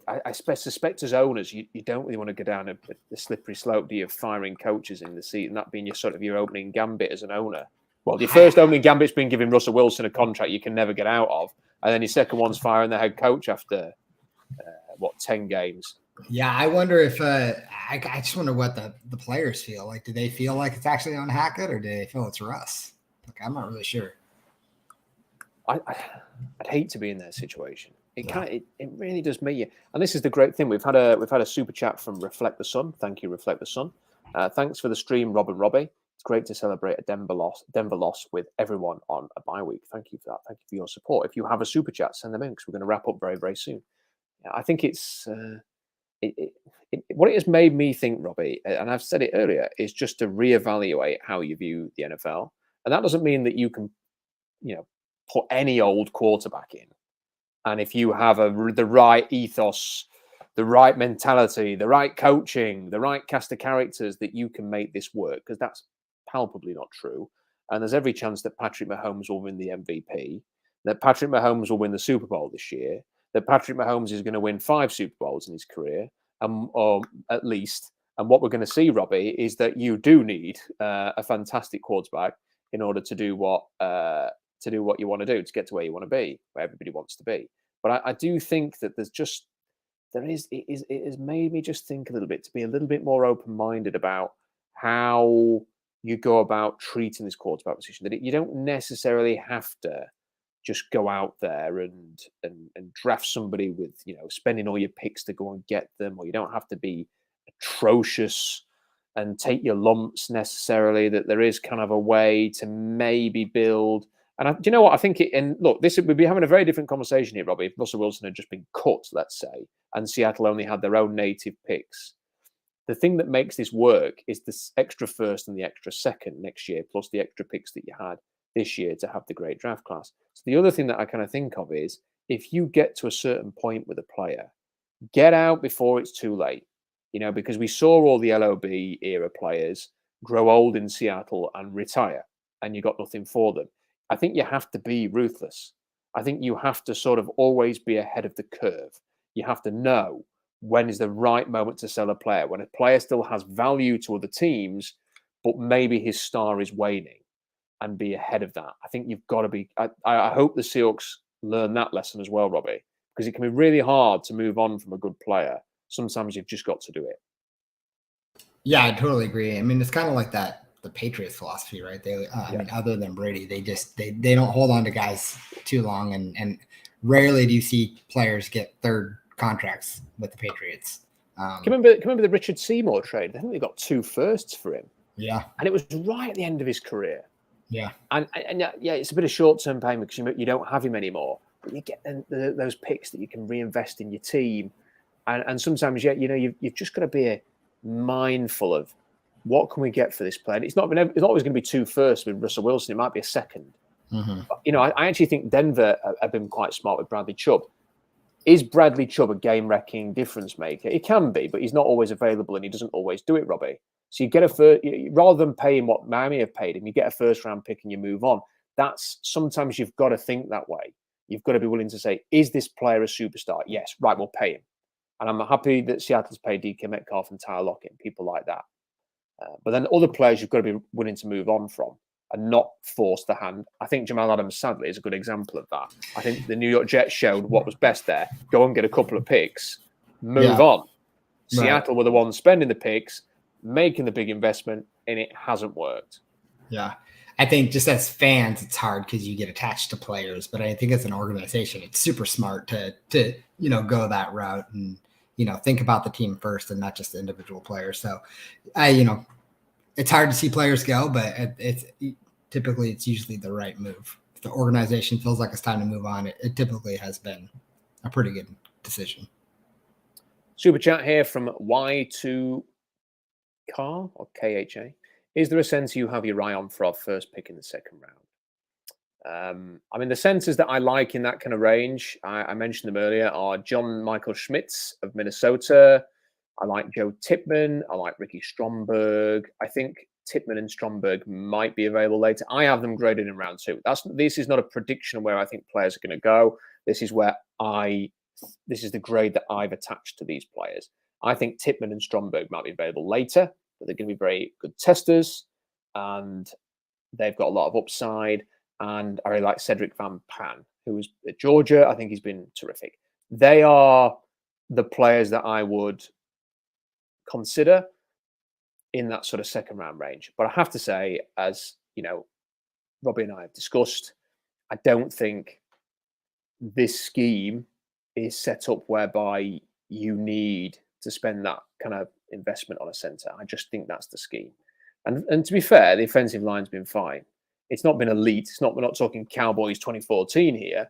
I suspect as owners, you don't really want to go down a slippery slope, do you, of firing coaches in the seat and that being your opening gambit as an owner. Well, your first opening gambit's been giving Russell Wilson a contract you can never get out of, and then your second one's firing the head coach after 10 games. Yeah, I wonder if I just wonder what the players feel like. Do they feel like it's actually on Hackett, or do they feel it's Russ? I'm not really sure. I'd hate to be in that situation. It really does make you. And this is the great thing. We've had a super chat from Reflect the Sun. Thank you, Reflect the Sun. Thanks for the stream, Rob and Robbie. It's great to celebrate a Denver loss with everyone on a bye week. Thank you for that. Thank you for your support. If you have a super chat, send them in, because we're going to wrap up very, very soon. I think it's what it has made me think, Robbie, and I've said it earlier, is just to reevaluate how you view the NFL. And that doesn't mean that you can, put any old quarterback in. And if you have the right ethos, the right mentality, the right coaching, the right cast of characters, that you can make this work, because that's palpably not true. And there's every chance that Patrick Mahomes will win the MVP, that Patrick Mahomes will win the Super Bowl this year, that Patrick Mahomes is going to win 5 Super Bowls in his career, or at least. And what we're going to see, Robbie, is that you do need a fantastic quarterback in order to do what you want to do, to get to where you want to be, where everybody wants to be. But I do think that it has made me just think a little bit, to be a little bit more open-minded about how you go about treating this quarterback position. That you don't necessarily have to just go out there and draft somebody with, spending all your picks to go and get them, or you don't have to be atrocious and take your lumps necessarily. That there is kind of a way to maybe build. And do you know what I think? We'd be having a very different conversation here, Robbie, if Russell Wilson had just been cut, let's say, and Seattle only had their own native picks. The thing that makes this work is this extra first and the extra second next year, plus the extra picks that you had this year to have the great draft class. So the other thing that I kind of think of is, if you get to a certain point with a player, get out before it's too late. Because we saw all the LOB era players grow old in Seattle and retire, and you got nothing for them. I think you have to be ruthless. I think you have to sort of always be ahead of the curve. You have to know when is the right moment to sell a player, when a player still has value to other teams, but maybe his star is waning, and be ahead of that. I think you've got to be. I hope the Seahawks learn that lesson as well, Robbie, because it can be really hard to move on from a good player. Sometimes you've just got to do it. Yeah, I totally agree. I mean, it's kind of like the Patriots philosophy, right? I mean, other than Brady, they don't hold on to guys too long, and rarely do you see players get third contracts with the Patriots. Can you remember the Richard Seymour trade? I think they got 2 firsts for him. Yeah, and it was right at the end of his career. Yeah, and yeah, it's a bit of short-term pain because you don't have him anymore. But you get those picks that you can reinvest in your team, and sometimes you've just got to be mindful of what can we get for this player. It's not always going to be 2 firsts with Russell Wilson. It might be a second. Mm-hmm. But, I actually think Denver have been quite smart with Bradley Chubb. Is Bradley Chubb a game-wrecking difference maker? He can be, but he's not always available and he doesn't always do it, Robbie. So you get rather than paying what Miami have paid him, you get a first-round pick and you move on. That's sometimes you've got to think that way. You've got to be willing to say, is this player a superstar? Yes, right, we'll pay him. And I'm happy that Seattle's paid DK Metcalf and Tyler Lockett, people like that. But then other players you've got to be willing to move on from and not force the hand. I think Jamal Adams, sadly, is a good example of that. I think the New York Jets showed what was best there. Go and get a couple of picks, move on. Seattle were the ones spending the picks, making the big investment, and it hasn't worked. Yeah. I think just as fans, it's hard because you get attached to players. But I think as an organization, it's super smart to go that route and, think about the team first and not just the individual players. So, it's hard to see players go, but it's usually the right move. If the organization feels like it's time to move on, it typically has been a pretty good decision. Super chat here from Y2Car or KHA. Is there a center you have your eye on for our first pick in the second round? I mean, the centers that I like in that kind of range, I mentioned them earlier, are John Michael Schmitz of Minnesota. I like Joe Tippmann. I like Ricky Stromberg. I think Tippmann and Stromberg might be available later. I have them graded in round 2. This is not a prediction of where I think players are going to go. This is the grade that I've attached to these players. I think Tippmann and Stromberg might be available later, but they're going to be very good testers, and they've got a lot of upside. And I really like Cedric Van Pan, who was at Georgia. I think he's been terrific. They are the players that I would consider in that sort of second round range. But I have to say, as Robbie and I have discussed, I don't think this scheme is set up whereby you need to spend that kind of investment on a center. I just think that's the scheme. And to be fair, the offensive line's been fine. It's not been elite. We're not talking Cowboys 2014 here,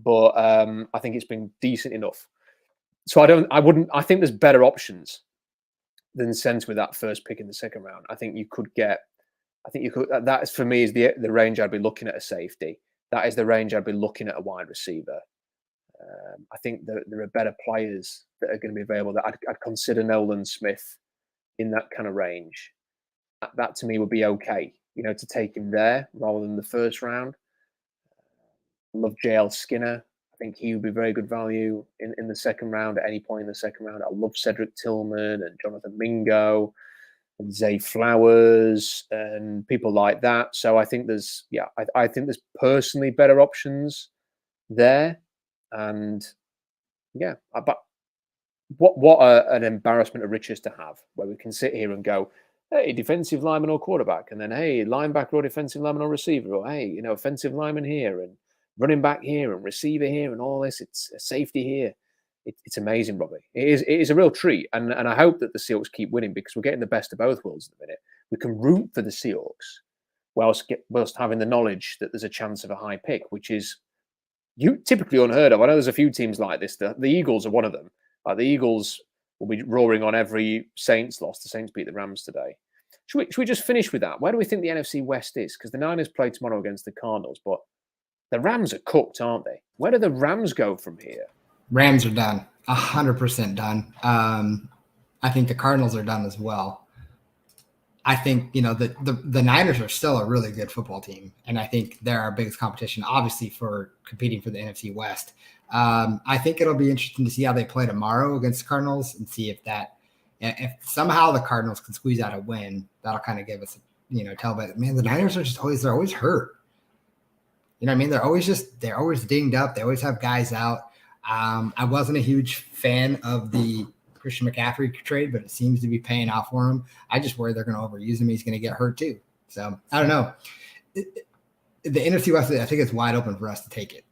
but I think it's been decent enough. So I think there's better options than center with that first pick in the second round. That is, for me, is the range I'd be looking at a safety. That is the range I'd be looking at a wide receiver. I think there are better players that are going to be available that I'd consider Nolan Smith in that kind of range. That to me would be okay, to take him there rather than the first round. I love JL Skinner. I think he would be very good value in the second round at any point in the second round. I love Cedric Tillman and Jonathan Mingo and Zay Flowers and people like that. So I think there's personally better options there. And yeah, but what an embarrassment of riches to have, where we can sit here and go, hey, defensive lineman or quarterback, and then hey, linebacker or defensive lineman or receiver, or hey, offensive lineman here and running back here and receiver here and all this. It's a safety here. It's amazing, Robbie. It is a real treat, and I hope that the Seahawks keep winning because we're getting the best of both worlds at the minute. We can root for the Seahawks whilst having the knowledge that there's a chance of a high pick, which is typically unheard of. I know there's a few teams like this. The Eagles are one of them. The Eagles will be roaring on every Saints loss. The Saints beat the Rams today. Should we just finish with that? Where do we think the NFC West is? Because the Niners play tomorrow against the Cardinals, but the Rams are cooked, aren't they? Where do the Rams go from here? Rams are done. 100% done. I think the Cardinals are done as well. I think, the Niners are still a really good football team. And I think they're our biggest competition, obviously, for competing for the NFC West. I think it'll be interesting to see how they play tomorrow against the Cardinals and see if somehow the Cardinals can squeeze out a win. That'll kind of give us tell, but man, the Niners are they're always hurt. You know what I mean? They're always dinged up. They always have guys out. I wasn't a huge fan of the Christian McCaffrey trade, but it seems to be paying off for him. I just worry they're going to overuse him. He's going to get hurt too. So I don't know. The NFC West, I think it's wide open for us to take it.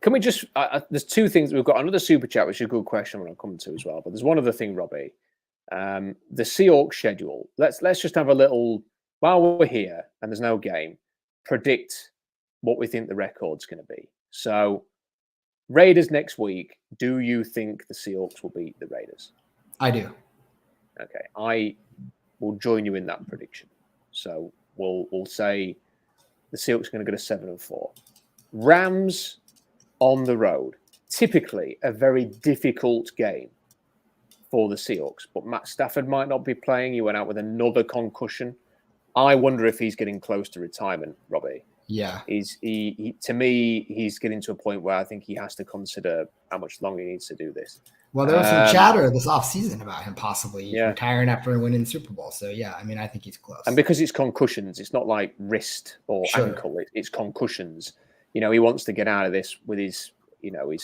Can we just? There's two things. We've got another super chat, which is a good question. I'll come to as well. But there's one other thing, Robbie. The Seahawks schedule. Let's just have a little while we're here and there's no game. Predict what we think the record's going to be. So, Raiders next week. Do you think the Seahawks will beat the Raiders? I do. Okay, I will join you in that prediction. So we'll say the Seahawks are going to go to 7-4. Rams on the road. Typically a very difficult game for the Seahawks, but Matt Stafford might not be playing. He went out with another concussion. I wonder if he's getting close to retirement, Robbie. Yeah. To me, he's getting to a point where I think he has to consider how much longer he needs to do this. Well, there was some chatter this offseason about him possibly retiring after winning the Super Bowl. So, yeah, I mean, I think he's close. And because it's concussions, it's not like wrist or ankle. It's concussions. He wants to get out of this with his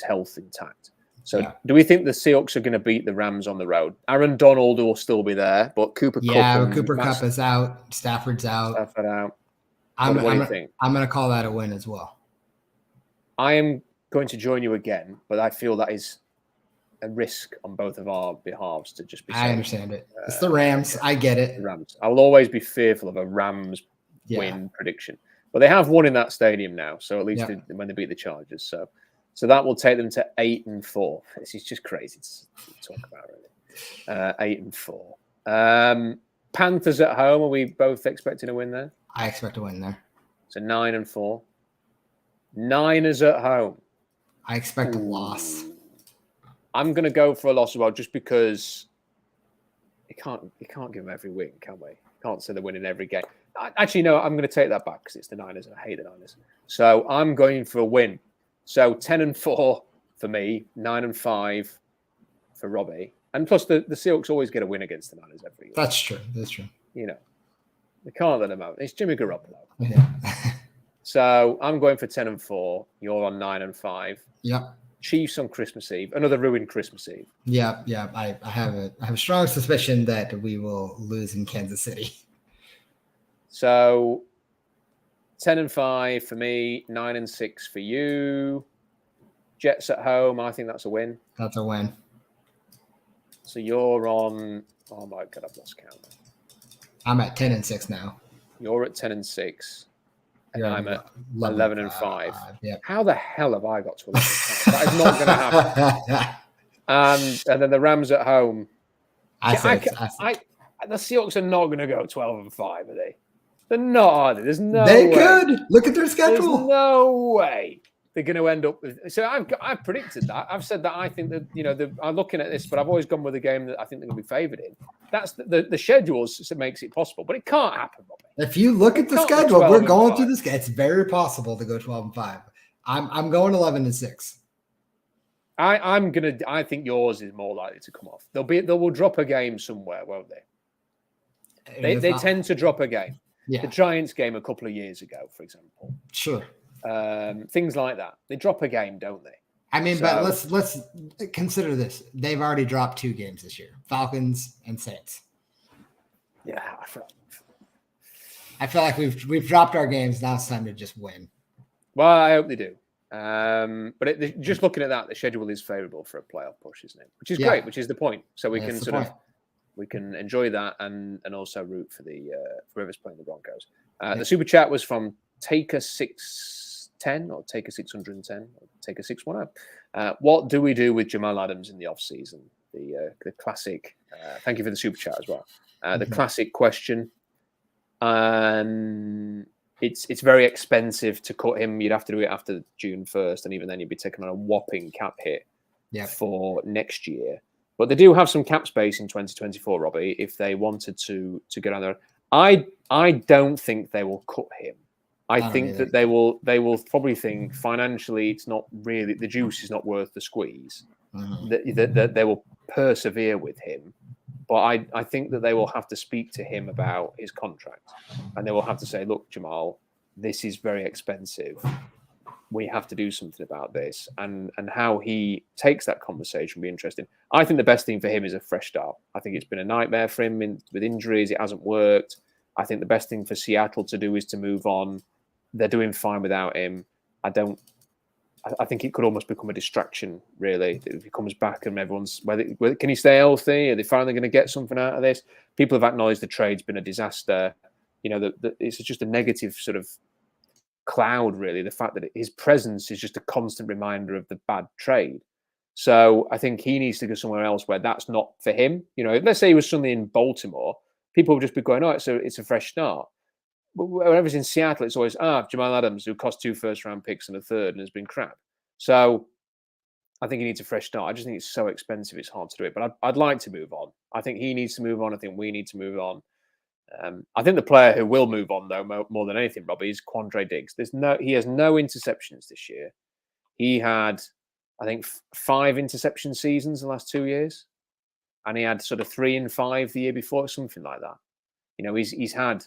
health intact. So do we think the Seahawks are going to beat the Rams on the road? Aaron Donald will still be there, but Cooper Kupp. Yeah, Cooper Kupp is out. Stafford's out. Stafford out. What do you think? I'm going to call that a win as well. I am going to join you again, but I feel that is a risk on both of our behalves to just be I understand it. It's the Rams. I get it. The Rams. I will always be fearful of a Rams win prediction. But they have won in that stadium now, so at least when they beat the Chargers. So that will take them to 8-4. This is just crazy to talk about, really. 8-4. Panthers at home. Are we both expecting a win there? I expect a win there. So 9-4. Niners at home. I expect a loss. I'm going to go for a loss as well, just because you can't give them every win, can we? Can't say they're winning every game. Actually, no, I'm going to take that back because it's the Niners and I hate the Niners. So I'm going for a win. So 10-4 for me, 9-5 for Robbie. And plus the Seahawks always get a win against the Niners every year. That's true. They can't let them out. It's Jimmy Garoppolo. Yeah. So I'm going for 10-4. You're on 9-5. Yep. Chiefs on Christmas Eve. Another ruined Christmas Eve. Yeah. I have a strong suspicion that we will lose in Kansas City. So 10-5 for me, 9-6 for you. Jets at home. I think that's a win. That's a win. So you're on. Oh my God, I've lost count. I'm at 10-6 now. You're at 10-6. And I'm at 11-5. Yep. How the hell have I got to 11-5? That is not going to happen. And then the Rams at home. The Seahawks are not going to go 12-5, are they? They're not, are they? There's no way. They could. Look at their schedule. There's no way they're going to end up with. So I've predicted that. I've said that I think that, I'm looking at this, but I've always gone with a game that I think they're going to be favoured in. That's the schedules that makes it possible, but it can't happen, Bobby. If you look at the schedule, we're going through this. It's very possible to go 12-5. I'm going 11-6. I think yours is more likely to come off. They will drop a game somewhere, won't they? They tend to drop a game. Yeah. The Giants game a couple of years ago, for example. Sure. Things like that. They drop a game, don't they? I mean, but let's consider this. They've already dropped 2 games this year: Falcons and Saints. Yeah, I feel like we've dropped our games. Now it's time to just win. Well, I hope they do. But just looking at that, the schedule is favourable for a playoff push, isn't it? Which is great. Which is the point. So we can we can enjoy that and also root for the whoever's playing the Broncos. The super chat was from Taker610 or Taker610 or Taker610. What do we do with Jamal Adams in the off season? The classic. Thank you for the super chat as well. The classic question. It's very expensive to cut him. You'd have to do it after June 1st, and even then you'd be taking on a whopping cap hit for next year. But they do have some cap space in 2024, Robbie, if they wanted to get on there. I don't think they will cut him. I think that they will probably think financially it's not really, the juice is not worth the squeeze. That they will persevere with him But I think that they will have to speak to him about his contract. And they will have to say, look, Jamal, this is very expensive. We have to do something about this. And how he takes that conversation will be interesting. I think the best thing for him is a fresh start. I think it's been a nightmare for him with injuries. It hasn't worked. I think the best thing for Seattle to do is to move on. They're doing fine without him. I think it could almost become a distraction, really, if he comes back and everyone's whether can he stay healthy? Are they finally going to get something out of this? People have acknowledged the trade's been a disaster. It's just a negative sort of cloud, really. The fact that his presence is just a constant reminder of the bad trade. So I think he needs to go somewhere else where that's not for him. Let's say he was suddenly in Baltimore, people would just be going, "Oh, it's a fresh start." But whenever it's in Seattle, it's always Jamal Adams, who cost 2 first-round picks and a third and has been crap. So I think he needs a fresh start. I just think it's so expensive; it's hard to do it. But I'd like to move on. I think he needs to move on. I think we need to move on. I think the player who will move on, though, more than anything, Robbie, is Quandre Diggs. He has no interceptions this year. He had, I think, 5 interception seasons in the last 2 years, and he had sort of 3 and 5 the year before, something like that. He's had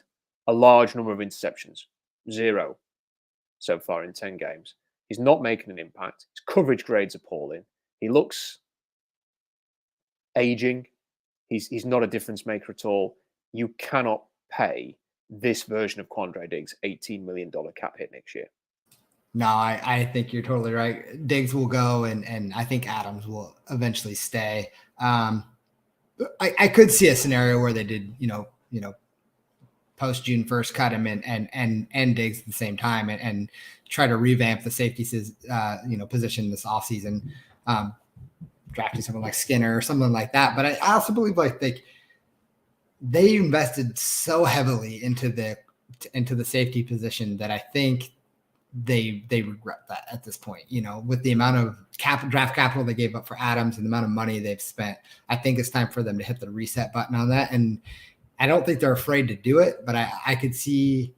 a large number of interceptions, 0 so far in 10 games. He's not making an impact. His coverage grade's appalling. He looks aging. He's not a difference maker at all. You cannot pay this version of Quandre Diggs $18 million cap hit next year. No, I think you're totally right. Diggs will go, and I think Adams will eventually stay. I could see a scenario where they did, post June 1st, cut him and Diggs at the same time and try to revamp the safety position this offseason, drafting someone like Skinner or something like that. But I also believe they invested so heavily into the safety position that I think they regret that at this point. With the amount of draft capital they gave up for Adams and the amount of money they've spent, I think it's time for them to hit the reset button on that. And I don't think they're afraid to do it, but I could see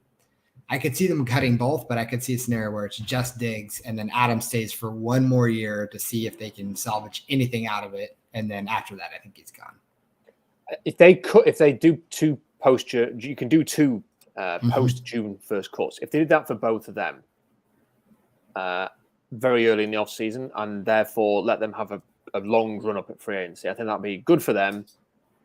them cutting both, but I could see a scenario where it's just Diggs and then Adams stays for 1 more year to see if they can salvage anything out of it. And then after that, I think he's gone. If they do 2 post, you can do 2 post June 1st cuts. If they did that for both of them very early in the off season, and therefore let them have a long run up at free agency, I think that'd be good for them.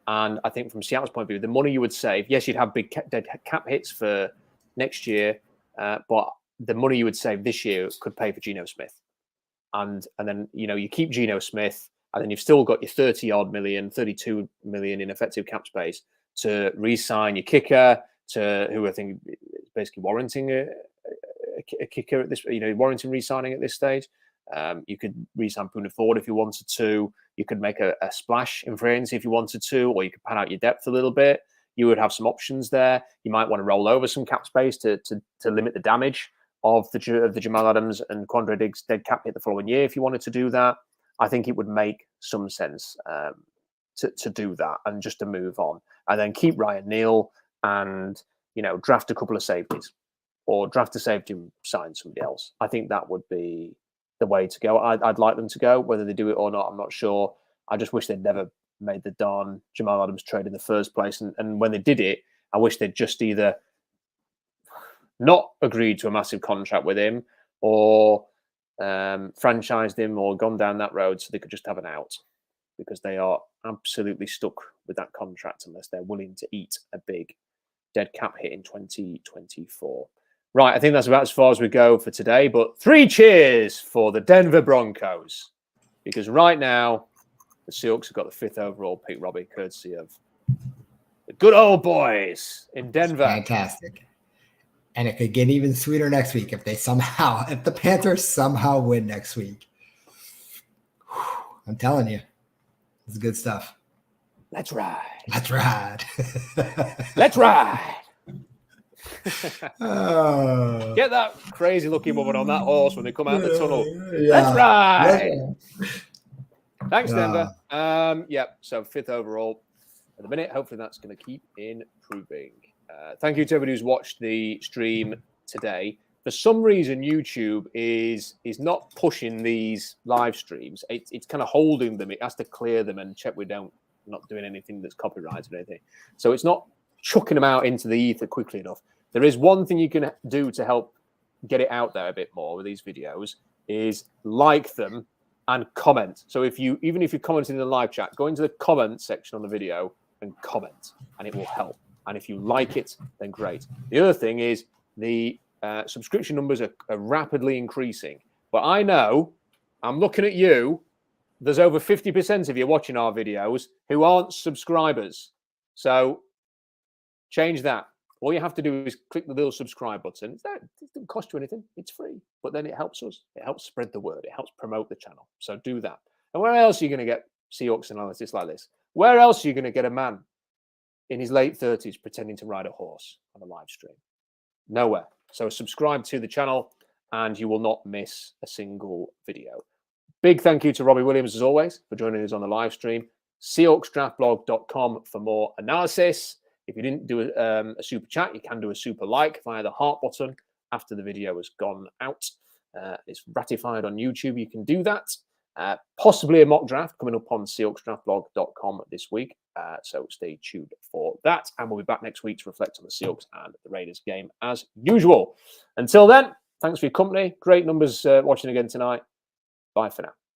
And I think from Seattle's point of view, the money you would save, yes, you'd have big dead cap hits for next year, but the money you would save this year could pay for Geno Smith, and then you keep Geno Smith. And then you've still got your 30-odd million, 32 million in effective cap space to re-sign your kicker, who I think is basically warranting a kicker at this, warranting re-signing at this stage. You could re-sign Poona Ford if you wanted to. You could make a splash in free agency if you wanted to, or you could pan out your depth a little bit. You would have some options there. You might want to roll over some cap space to limit the damage of the Jamal Adams and Quandre Diggs dead cap hit the following year if you wanted to do that. I think it would make some sense to do that and just to move on, and then keep Ryan Neal and draft a couple of safeties, or draft a safety and sign somebody else. I think that would be the way to go. I'd like them to go. Whether they do it or not, I'm not sure. I just wish they'd never made the darn Jamal Adams trade in the first place, and when they did it, I wish they'd just either not agreed to a massive contract with him, or franchised him, or gone down that road so they could just have an out, because they are absolutely stuck with that contract unless they're willing to eat a big dead cap hit in 2024. Right, I think that's about as far as we go for today, but 3 cheers for the Denver Broncos, because right now the Seahawks have got the 5th overall pick, Robbie, courtesy of the good old boys in Denver. Fantastic. And it could get even sweeter next week if the Panthers somehow win next week. I'm telling you, it's good stuff. Let's ride. Let's ride. Let's ride. Oh. Get that crazy looking woman on that horse when they come out the tunnel. Yeah. Let's ride. Thanks, Denver. So 5th overall at the minute. Hopefully that's going to keep improving. Thank you to everybody who's watched the stream today. For some reason, YouTube is not pushing these live streams. It's kind of holding them. It has to clear them and check we don't not doing anything that's copyrighted or anything. So it's not chucking them out into the ether quickly enough. There is one thing you can do to help get it out there a bit more with these videos is like them and comment. So even if you're commenting in the live chat, go into the comment section on the video and comment, and it will help. And if you like it, then great. The other thing is the subscription numbers are rapidly increasing. But I know, I'm looking at you, there's over 50% of you watching our videos who aren't subscribers. So change that. All you have to do is click the little subscribe button. It doesn't cost you anything. It's free. But then it helps us. It helps spread the word. It helps promote the channel. So do that. And where else are you going to get Seahawks analysis like this? Where else are you going to get a man in his late 30s pretending to ride a horse on a live stream? Nowhere. So subscribe to the channel and you will not miss a single video. Big thank you to Robbie Williams, as always, for joining us on the live stream. SeahawksDraftBlog.com for more analysis. If you didn't do a super chat, you can do a super like via the heart button after the video has gone out. It's ratified on YouTube. You can do that. Possibly a mock draft coming up on SeahawksDraftBlog.com this week. So stay tuned for that. And we'll be back next week to reflect on the Seahawks and the Raiders game as usual. Until then, thanks for your company. Great numbers watching again tonight. Bye for now.